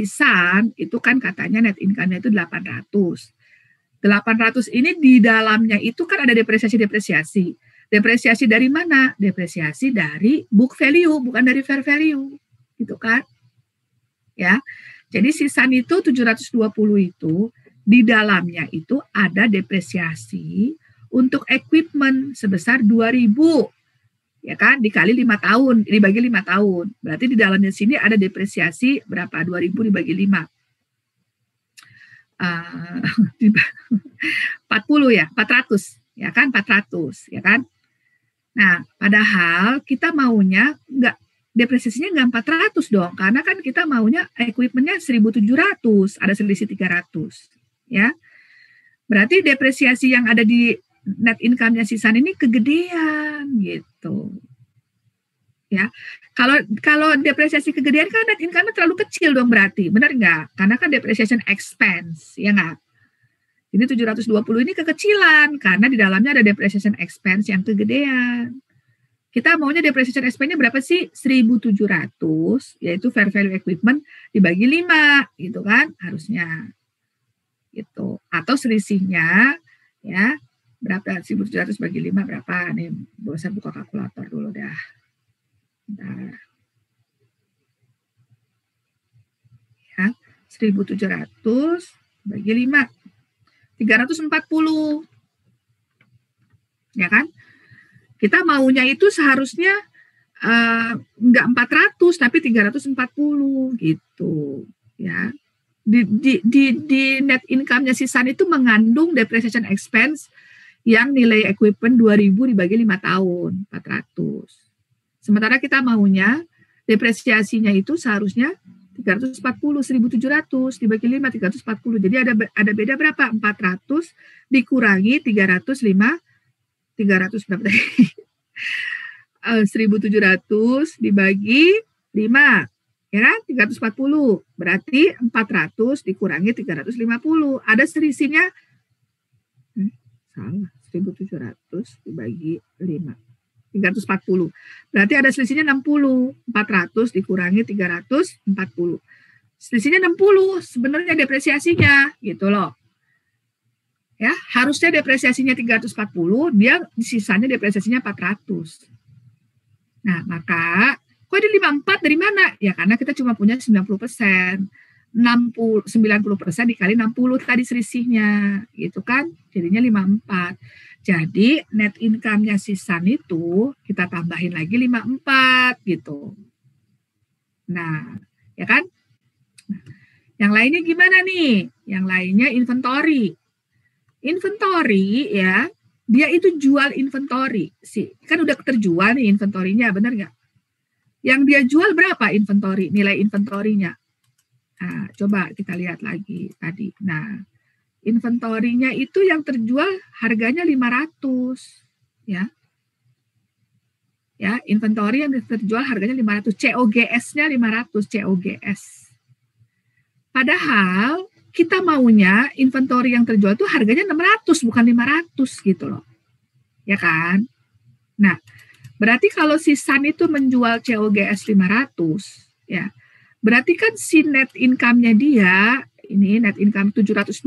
Sun itu kan katanya net income-nya itu 800. 800 ini di dalamnya itu kan ada depresiasi. Depresiasi dari mana? Depresiasi dari book value, bukan dari fair value. Gitu kan? Ya. Jadi si Sun itu 720 itu di dalamnya itu ada depresiasi untuk equipment sebesar 2.000. ya kan, dikali 5 tahun, dibagi 5 tahun. Berarti di dalamnya sini ada depresiasi berapa? 2.000 dibagi 5. 40 ya, 400, ya kan, 400, ya kan. Nah, padahal kita maunya nggak, depresiasinya nggak 400 dong, karena kan kita maunya equipmentnya 1.700, ada selisih 300, ya. Berarti depresiasi yang ada di net income-nya Sisan ini kegedean gitu. Ya. Kalau depresiasi kegedean kan net income-nya terlalu kecil dong berarti. Benar nggak? Karena kan depreciation expense, ya nggak? Ini 720 ini kekecilan karena di dalamnya ada depreciation expense yang kegedean. Kita maunya depreciation expense-nya berapa sih? 1.700, yaitu fair value equipment dibagi 5, gitu kan? Harusnya. Gitu. Atau selisihnya ya berapa, 1.700 bagi 5 berapa nih, saya buka kalkulator dulu dah. Bentar. Ya, 1.700 bagi 5 340, ya kan, kita maunya itu seharusnya enggak 400 tapi 340 gitu ya. Di net income-nya Sisan itu mengandung depreciation expense yang nilai equipment 2.000 dibagi 5 tahun, 400. Sementara kita maunya depresiasinya itu seharusnya 340, 1.700 dibagi 5, 340. Jadi ada beda berapa? 400 dikurangi 300 berapa tadi? 1.700 dibagi 5. Ya kan? 340. Berarti 400 dikurangi 350. Ada selisihnya. Salah. 1.700 dibagi 5. 340. Berarti ada selisihnya 60. 400 dikurangi 340. Selisihnya 60 sebenarnya depresiasinya gitu loh. Ya, harusnya depresiasinya 340, dia sisanya depresiasinya 400. Nah, maka kok ada 54 dari mana? Ya karena kita cuma punya 90%. 90% dikali 60 tadi selisihnya, gitu kan? Jadinya 54. Jadi net income-nya Sisan itu kita tambahin lagi 54 gitu. Nah, ya kan? Nah, yang lainnya gimana nih? Yang lainnya inventory. Inventory ya, dia itu jual inventory. Kan udah terjual nih inventorinya, benar nggak? Yang dia jual berapa inventory? Nilai inventorinya. Nah, coba kita lihat lagi tadi. Nah, inventorinya itu yang terjual harganya 500 ya. Ya, inventory yang terjual harganya 500, COGS-nya 500, COGS. Padahal kita maunya inventory yang terjual itu harganya 600 bukan 500 gitu loh. Ya kan? Nah, berarti kalau Sisan itu menjual COGS 500 ya. Berarti kan si net income-nya dia ini net income 720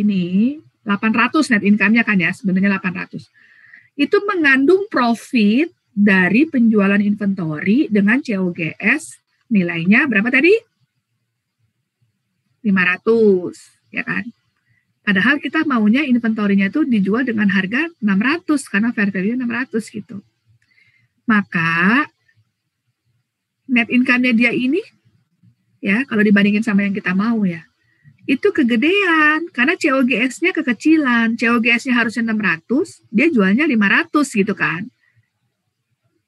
ini, 800 net income-nya kan ya, sebenarnya 800. Itu mengandung profit dari penjualan inventory dengan COGS nilainya berapa tadi? 500, ya kan? Padahal kita maunya inventory-nya itu dijual dengan harga 600 karena fair value 600 gitu. Maka net income-nya dia ini ya, kalau dibandingin sama yang kita mau ya, itu kegedean karena COGS-nya kekecilan. COGS-nya harusnya 600, dia jualnya 500 gitu kan.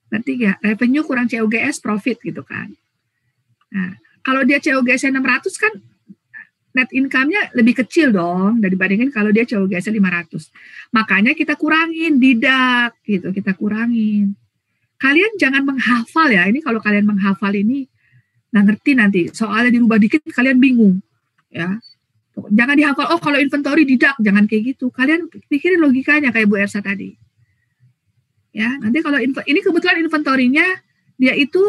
Nanti ya, revenue kurang COGS profit gitu kan. Nah, kalau dia COGS-nya 600 kan net income-nya lebih kecil dong dibandingin kalau dia COGS-nya 500. Makanya kita kurangin didak gitu, kita kurangin. Kalian jangan menghafal ya. Ini kalau kalian menghafal ini nggak ngerti nanti. Soalnya dirubah dikit kalian bingung. Ya, jangan dihafal. Oh, kalau inventory didak, jangan kayak gitu. Kalian pikirin logikanya kayak Bu Ersa tadi. Ya, nanti kalau ini kebetulan inventorinya dia itu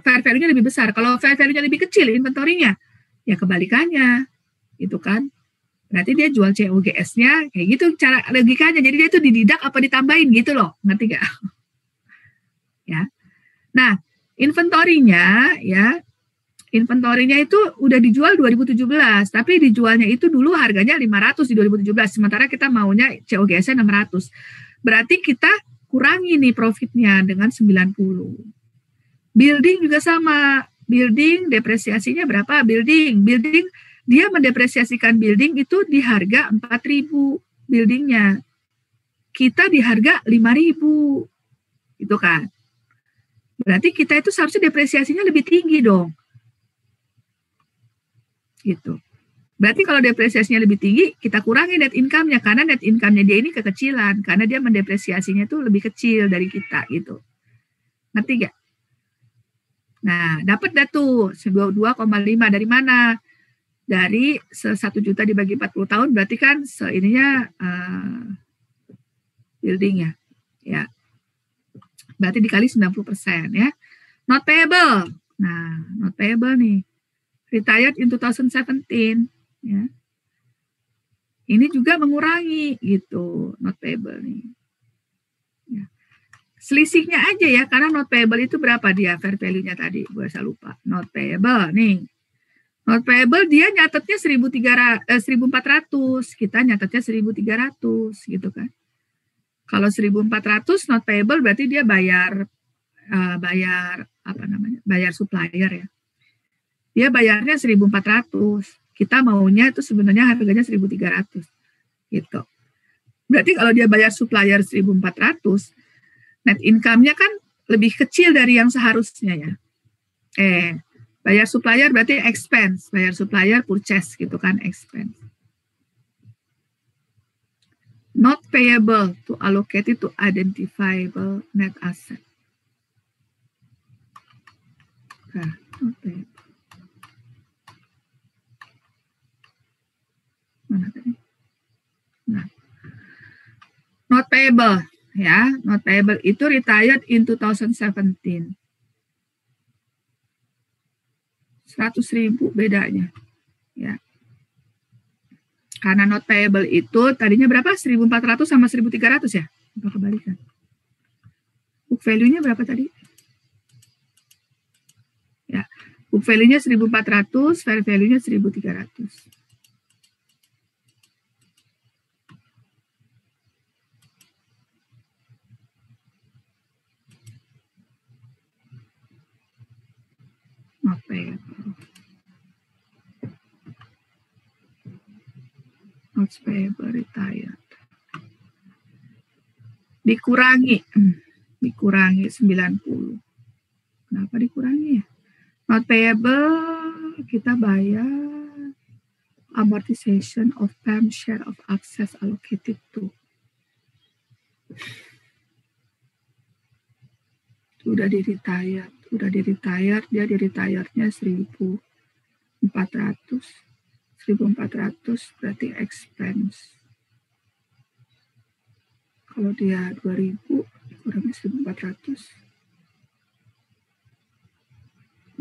fair value-nya lebih besar. Kalau fair value-nya lebih kecil inventorinya, ya kebalikannya, gitu kan? Berarti dia jual COGS-nya kayak gitu cara logikanya. Jadi dia itu dididak apa ditambahin gitu loh, ngerti gak? Ya, nah inventorinya ya. Inventorinya itu udah dijual 2017, tapi dijualnya itu dulu harganya 500 di 2017, sementara kita maunya COGS-nya 600. Berarti kita kurangi nih profitnya dengan 90. Building juga sama. Building depresiasinya berapa? Building dia mendepresiasikan building itu di harga 4.000 buildingnya. Kita di harga 5.000. Itu kan. Berarti kita itu seharusnya depresiasinya lebih tinggi dong. Gitu. Berarti kalau depresiasinya lebih tinggi, kita kurangi net income-nya, karena net income-nya dia ini kekecilan, karena dia mendepresiasinya itu lebih kecil dari kita gitu. Ngerti gak? Nah, dapat dah tuh 2,5 dari mana? Dari 1 juta dibagi 40 tahun, berarti kan ininya buildingnya. Ya. Berarti dikali 90% ya. Not payable. Nah, not payable nih. Retired in 2017 ya. Ini juga mengurangi gitu, not payable nih. Ya. Selisihnya aja ya, karena not payable itu berapa dia fair value-nya tadi, gue lupa. Not payable nih. Not payable dia nyatetnya 1.400, kita nyatetnya 1.300 gitu kan. Kalau 1.400 not payable berarti dia bayar bayar supplier ya. Dia bayarnya 1.400. Kita maunya itu sebenarnya harganya 1.300 gitu. Berarti kalau dia bayar supplier 1.400, net income-nya kan lebih kecil dari yang seharusnya ya. Bayar supplier berarti expense, bayar supplier purchase gitu kan, expense. Not payable to allocate to identifiable net asset. Nah, not payable. Mana tadi? Nah, not payable ya, not payable itu retired in 2017. 100.000 bedanya ya. Karena not payable itu tadinya berapa? 1.400 sama 1.300 ya? Apa kebalikan? Book value-nya berapa tadi? Ya, book value-nya 1.400, fair value-nya 1.300. Not payable. Not payable retired. Dikurangi 90. Kenapa dikurangi ya? Not payable kita bayar amortization of time share of access allocated to. Udah di retire dia di retire-nya 1.400 berarti expense. Kalau dia 2.000 kurang 1.400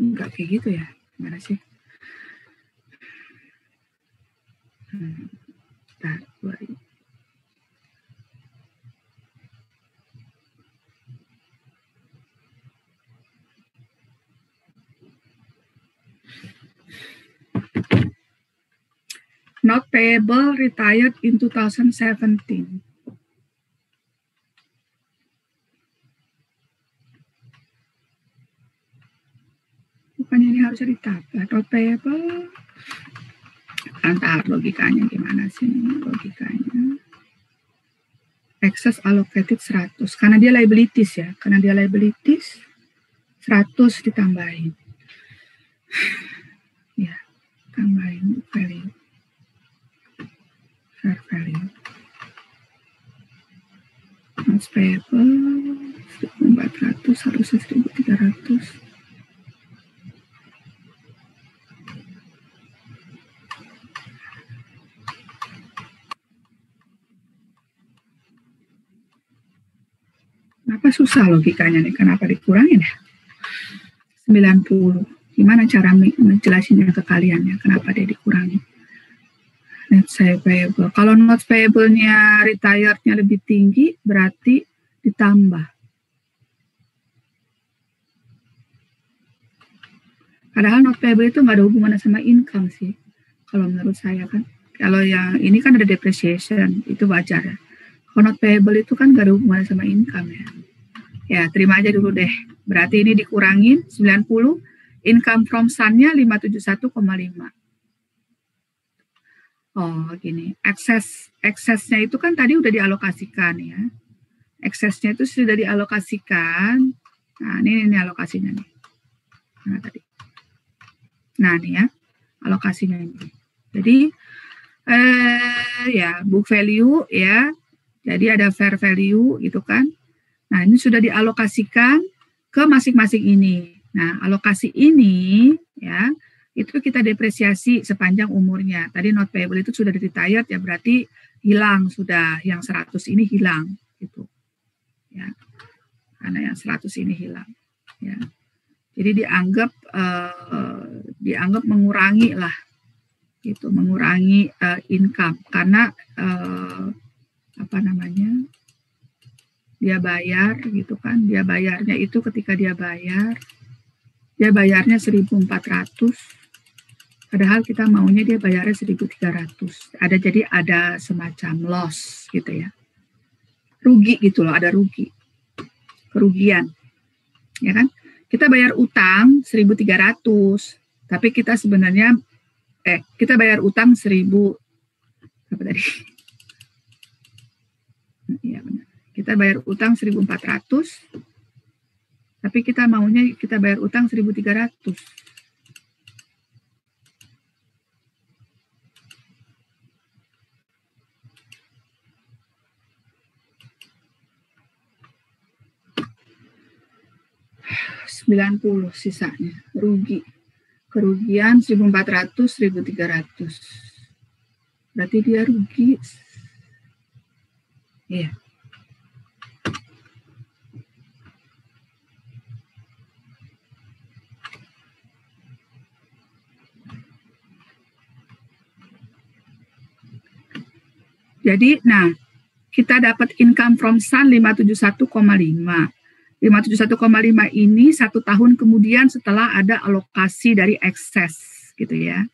enggak kayak gitu ya, gimana sih? Bentar, 2.000. Not payable retired in 2017. Bukannya ini harusnya ditambah. Not payable. Antar logikanya gimana sih logikanya? Excess allocated 100. Karena dia liabilities ya. Karena dia liabilities 100 ditambahin. Ya, tambahin value. Fair value. Not payable 1.400 harusnya 1.300. Kenapa susah logikanya nih? Kenapa dikurangin ya? 90. Gimana cara menjelasinnya ke kalian ya? Kenapa dia dikurangi? Net payable. Kalau not payable-nya retired-nya lebih tinggi, berarti ditambah. Padahal not payable itu nggak ada hubungannya sama income sih. Kalau menurut saya kan. Kalau yang ini kan ada depreciation, itu wajar ya. Kalau not payable itu kan gak ada hubungan sama income ya. Ya, terima aja dulu deh. Berarti ini dikurangin 90, income from Sun-nya 571,5. Oh, gini. Eksesnya itu kan tadi udah dialokasikan ya. Eksesnya itu sudah dialokasikan. Nah, ini alokasinya nih. Nah, tadi. Nah, nih ya. Alokasinya ini. Jadi, ya, book value ya. Jadi ada fair value gitu kan. Nah, ini sudah dialokasikan ke masing-masing ini. Nah, alokasi ini ya, itu kita depresiasi sepanjang umurnya. Tadi not payable itu sudah retired ya, berarti hilang sudah, yang 100 ini hilang gitu. Ya. Karena yang 100 ini hilang ya. Jadi dianggap mengurangi lah gitu, mengurangi income karena apa namanya? Dia bayar gitu kan, dia bayarnya itu ketika dia bayarnya 1.400, padahal kita maunya dia bayarnya 1.300. Jadi ada semacam loss gitu ya, rugi gitu loh, ada kerugian, ya kan? Kita bayar utang 1.300, tapi kita sebenarnya kita bayar utang 1.000 apa tadi? Iya benar. Kita bayar utang 1.400, tapi kita maunya kita bayar utang 1.300. $90 sisanya, kerugian 1.400, 1.300. Berarti dia rugi. Iya. Jadi, nah, kita dapat income from Sun 571,5. 571,5 ini 1 tahun kemudian setelah ada alokasi dari excess, gitu ya.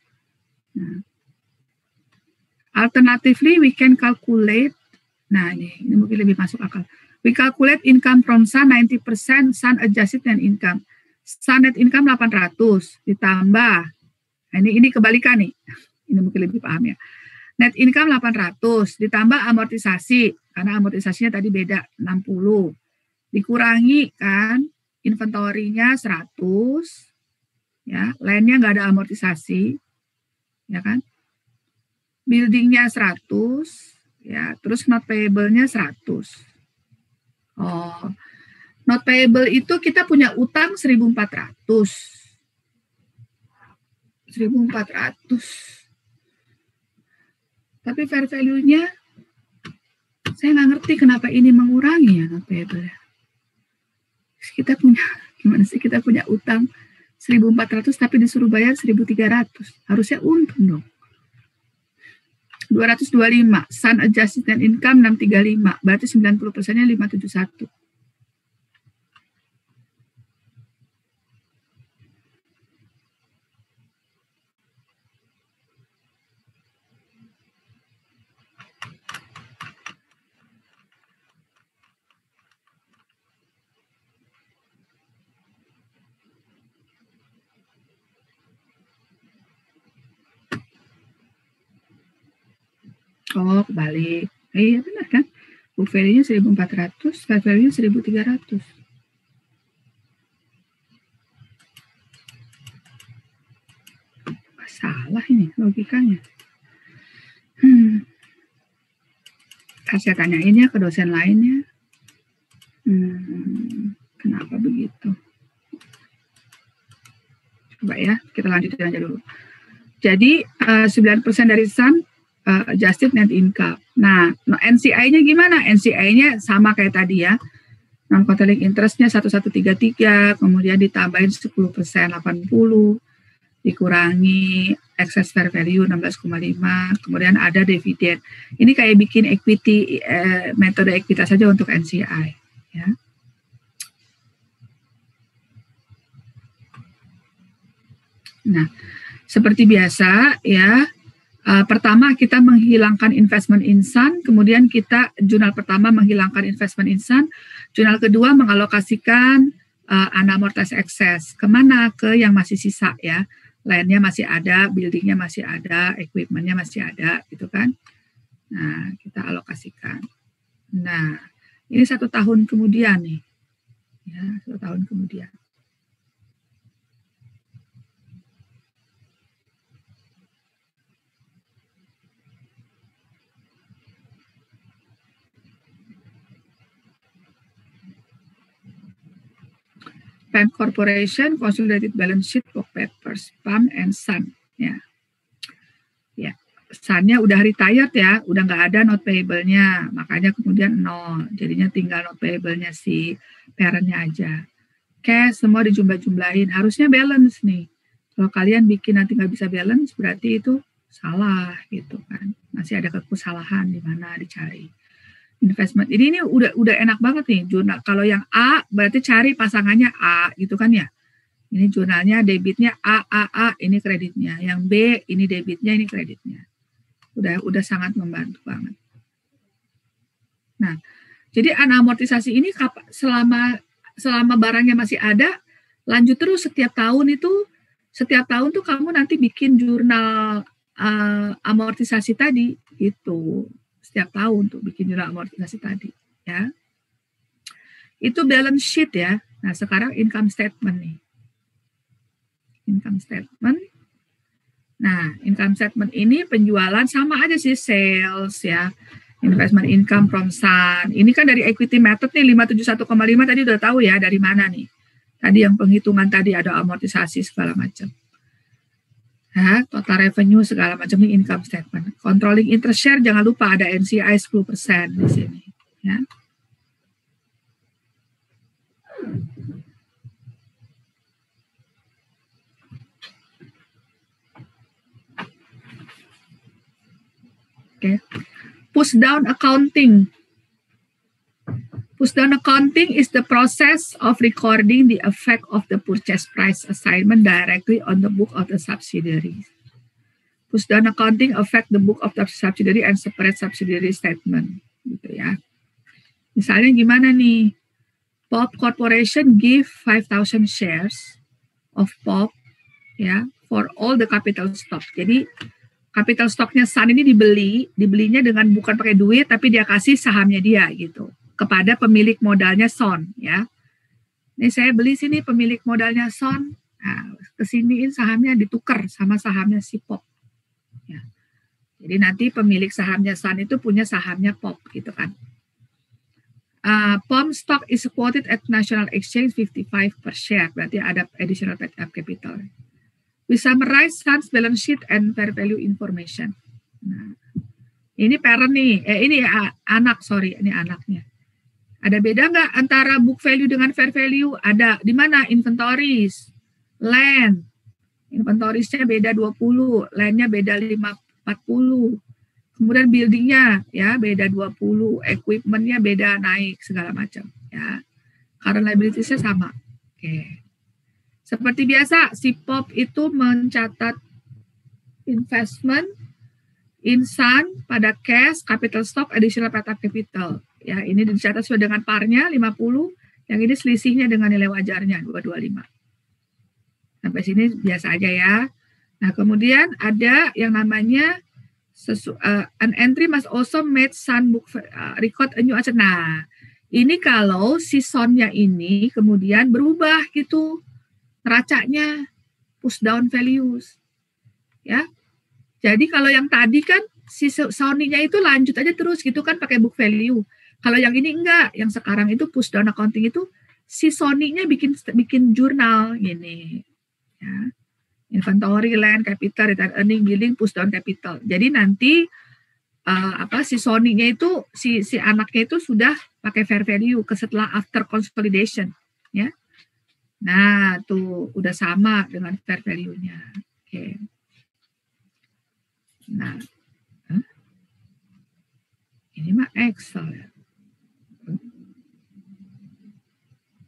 Nah, alternatively, we can calculate, nah ini mungkin lebih masuk akal. We calculate income from Sun 90% Sun adjusted net income. Sun net income 800 ditambah, nah, ini kebalikan nih, ini mungkin lebih paham ya. Net income 800 ditambah amortisasi, karena amortisasinya tadi beda 60. Dikurangi kan inventory-nya 100, ya, land-nya nggak ada amortisasi, ya kan? Building-nya 100, ya, terus not payable-nya 100. Oh, not payable itu kita punya utang 1.400. 1.400. Tapi fair value-nya, saya nggak ngerti kenapa ini mengurangi ya not payable. Kita punya, gimana sih kita punya utang 1.400 tapi disuruh bayar 1.300. Harusnya untung dong. 225, Sun adjusted net income 635, berarti 90%-nya 571. Oh, kebalik. Iya benar kan? Book value-nya 1.400, fair value-nya 1.300. Salah ini logikanya. Saya tanyain ya ke dosen lainnya. Kenapa begitu? Coba ya, kita lanjutin aja dulu. Jadi 9% dari Sun adjusted net income. Nah, NCI-nya gimana? NCI-nya sama kayak tadi ya. Non-controlling interest-nya 1133, kemudian ditambahin 10%, 80, dikurangi excess fair value 16,5, kemudian ada dividen. Ini kayak bikin equity, metode ekuitas saja untuk NCI. Ya. Nah, seperti biasa ya, Pertama kita menghilangkan investment insan, kemudian kita jurnal pertama menghilangkan investment insan, jurnal kedua mengalokasikan unamortized excess. Kemana? Ke yang masih sisa ya. Land-nya masih ada, building-nya masih ada, equipment-nya masih ada gitu kan. Nah, kita alokasikan. Nah, ini 1 tahun kemudian nih. Ya, 1 tahun kemudian. PAM Corporation, Consolidated Balance Sheet, Book Papers, PAM and Sun. Ya, ya. Sun-nya udah retired ya, udah nggak ada note payable-nya, makanya kemudian 0. Jadinya tinggal note payable-nya si parent-nya aja. Cash semua dijumlah-jumlahin, harusnya balance nih. Kalau kalian bikin nanti nggak bisa balance, berarti itu salah gitu kan. Masih ada kesalahan di mana dicari. Investment ini udah enak banget nih jurnal. Kalau yang A berarti cari pasangannya A gitu kan ya. Ini jurnalnya debitnya A, ini kreditnya. Yang B ini debitnya, ini kreditnya. Udah sangat membantu banget. Nah, jadi unamortisasi ini selama barangnya masih ada, lanjut terus setiap tahun tuh kamu nanti bikin jurnal amortisasi tadi gitu. Setiap tahun tuh bikin jurnal amortisasi tadi ya. Itu balance sheet ya. Nah, sekarang income statement nih. Income statement. Nah, income statement ini penjualan sama aja sih, sales ya. Investment income from Sun. Ini kan dari equity method nih 571,5 tadi udah tahu ya dari mana nih. Tadi yang penghitungan tadi ada amortisasi segala macam. Nah, total revenue segala macam ini income statement. Controlling interest share jangan lupa ada NCI 10% di sini ya. Oke. Push down accounting. Push down accounting is the process of recording the effect of the purchase price assignment directly on the book of the subsidiary. Push down accounting affect the book of the subsidiary and separate subsidiary statement, gitu ya. Misalnya gimana nih? POP Corporation give 5,000 shares of POP ya for all the capital stock. Jadi capital stocknya Sun ini dibelinya dengan bukan pakai duit tapi dia kasih sahamnya dia gitu kepada pemilik modalnya Son ya. Ini saya beli sini pemilik modalnya Son, nah, kesiniin sahamnya ditukar sama sahamnya si POP. Ya. Jadi nanti pemilik sahamnya Sun itu punya sahamnya POP gitu kan. POM stock is quoted at National Exchange 55 per share, berarti ada additional paid-up capital. We summarize Sun's balance sheet and fair value information. Nah, ini parent nih, ini anaknya. Ada beda nggak antara book value dengan fair value? Ada. Di mana? Inventories, land. Inventoriesnya beda 20, landnya beda 40. Kemudian buildingnya ya beda 20, equipmentnya beda naik segala macam ya. Current liabilities-nya sama. Oke. Seperti biasa si POP itu mencatat investment in Sun pada cash, capital stock, additional paid-up capital. Ya, ini dicatat sesuai dengan parnya 50, yang ini selisihnya dengan nilai wajarnya 225. Sampai sini biasa aja ya. Nah, kemudian ada yang namanya an entry must also make Sun book record a new asset. Nah, ini kalau si Sonnya ini kemudian berubah gitu neracanya, push down values. Ya. Jadi kalau yang tadi kan si Sony-nya itu lanjut aja terus gitu kan pakai book value. Kalau yang ini enggak, yang sekarang itu push down accounting itu si Sony-nya bikin jurnal gini. Ya. Inventory, land, capital, return earning, building, push down capital. Jadi nanti si Sony-nya itu si anaknya itu sudah pakai fair value setelah after consolidation, ya. Nah, tuh udah sama dengan fair value-nya. Oke. Nah, ini mah Excel ya.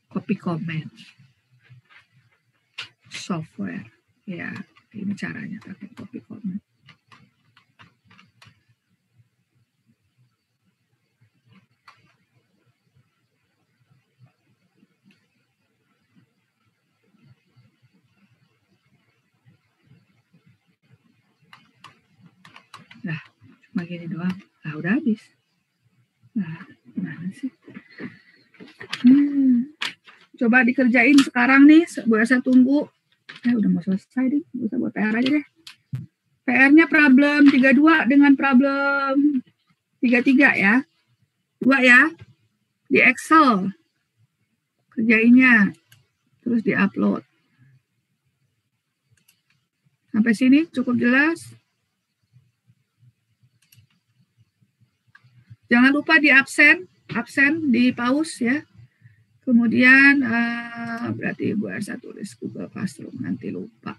Copy comment. Software. Ya, ini caranya pakai copy comment. Begini doang. Nah, udah habis. Nah, gimana sih? Coba dikerjain sekarang nih, Bu Elsa tunggu. Udah mau selesai deh, bisa buat PR aja deh. PR-nya problem 32 dengan problem 33 ya. 2 ya. Di Excel. Kerjainnya. Terus di-upload. Sampai sini cukup jelas. Jangan lupa di absen di pause ya. Kemudian berarti Bu Elsa tulis Google Classroom, nanti lupa.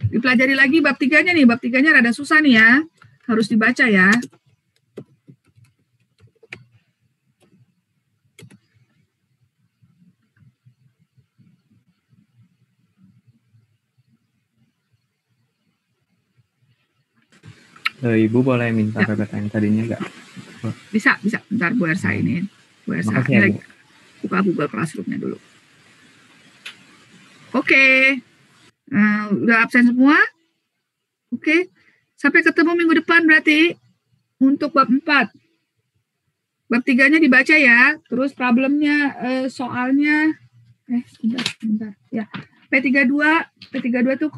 Dipelajari lagi bab 3-nya nih, bab 3-nya rada susah nih ya. Harus dibaca ya. Ibu boleh minta PPT tadinya nggak? Bisa. Bentar Bu Elsa ini. Bu Elsa Makasih ya, Bu. buka Google Classroom-nya dulu. Oke. Udah absen semua? Oke. Sampai ketemu minggu depan berarti untuk bab 4. Bab 3-nya dibaca ya. Terus problemnya, soalnya sebentar. Ya. P32 tuh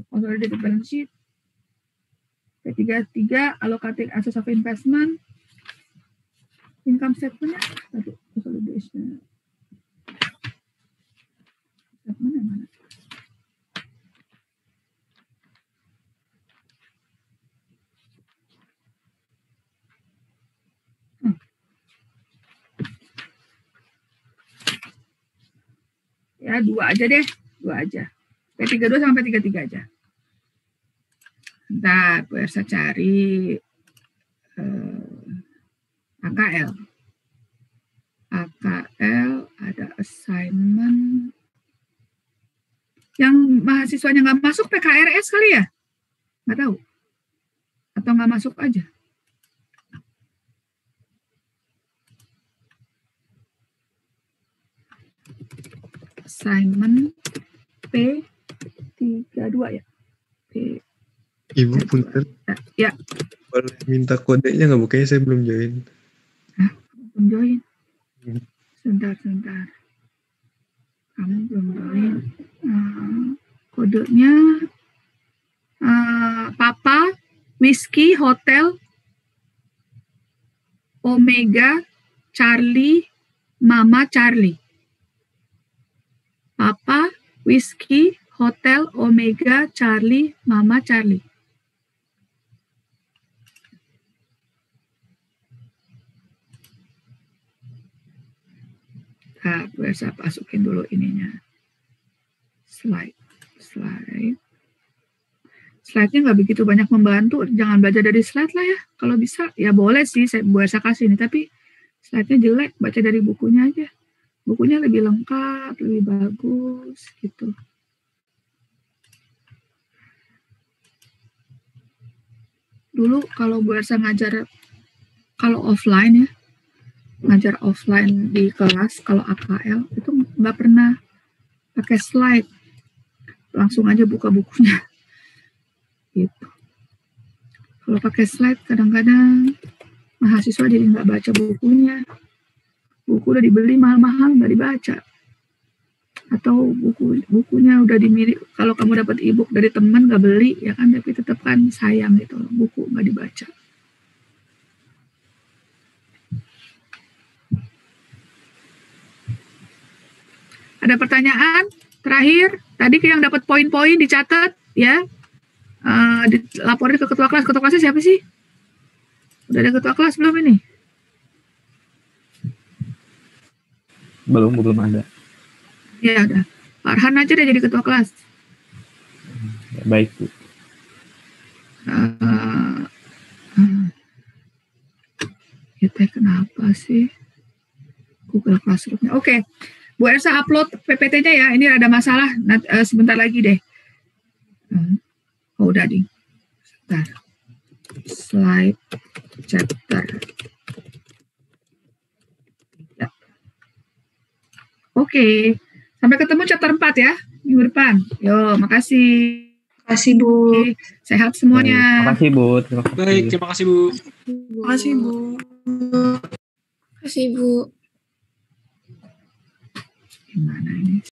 consolidated balance sheet. P33 allocating assets of investment. Income statement-nya consolidation. Statement yang mana? Ya, 2 aja deh. 2 aja. P32 sampai P33 aja. Bentar, Bu Elsa cari AKL. AKL ada assignment. Yang mahasiswanya nggak masuk PKRS kali ya? Nggak tahu. Atau nggak masuk aja? Assignment P32 ya? Ibu punten. Ya. Boleh minta kodenya nggak? Bukannya saya belum join. Belum join. Sebentar. Kamu belum join. Kodenya Papa, Whiskey, Hotel, Omega, Charlie, Mama, Charlie. Papa, Whiskey, Hotel, Omega, Charlie, Mama, Charlie. Nah, gue bisa masukin dulu ininya. Slide. Slide-nya nggak begitu banyak membantu. Jangan belajar dari slide lah ya. Kalau bisa, ya boleh sih. Saya kasih ini. Tapi slide-nya jelek. Baca dari bukunya aja. Bukunya lebih lengkap, lebih bagus gitu. Dulu kalau Bu Elsa ngajar, kalau offline ya, ngajar offline di kelas, kalau AKL itu nggak pernah pakai slide, langsung aja buka bukunya gitu. Kalau pakai slide kadang-kadang mahasiswa jadi nggak baca bukunya, buku udah dibeli mahal-mahal nggak dibaca, atau bukunya udah dimiliki. Kalau kamu dapat e-book dari teman nggak beli ya kan, tapi tetap kan sayang gitu, buku nggak dibaca. Ada pertanyaan terakhir? Tadi yang dapat poin-poin dicatat ya, dilaporin ke ketua kelas. Ketua kelasnya siapa sih? Udah ada ketua kelas belum ini? Belum ada. Ya udah, Farhan aja deh jadi ketua kelas. Baik, Bu. Kita kenapa sih Google Classroom-nya? Oke. Bu Elsa upload PPT-nya ya. Ini ada masalah. Sebentar lagi deh. Udah ding. Sebentar. Slide chapter. Ya. Oke. Sampai ketemu chapter 4 ya. Minggu depan. Yo, makasih. kasih Bu. Oke, sehat semuanya. Terima kasih Bu. Terima kasih. Baik, terima kasih Bu. Terima kasih Bu. Terima kasih Bu. Gimana ini?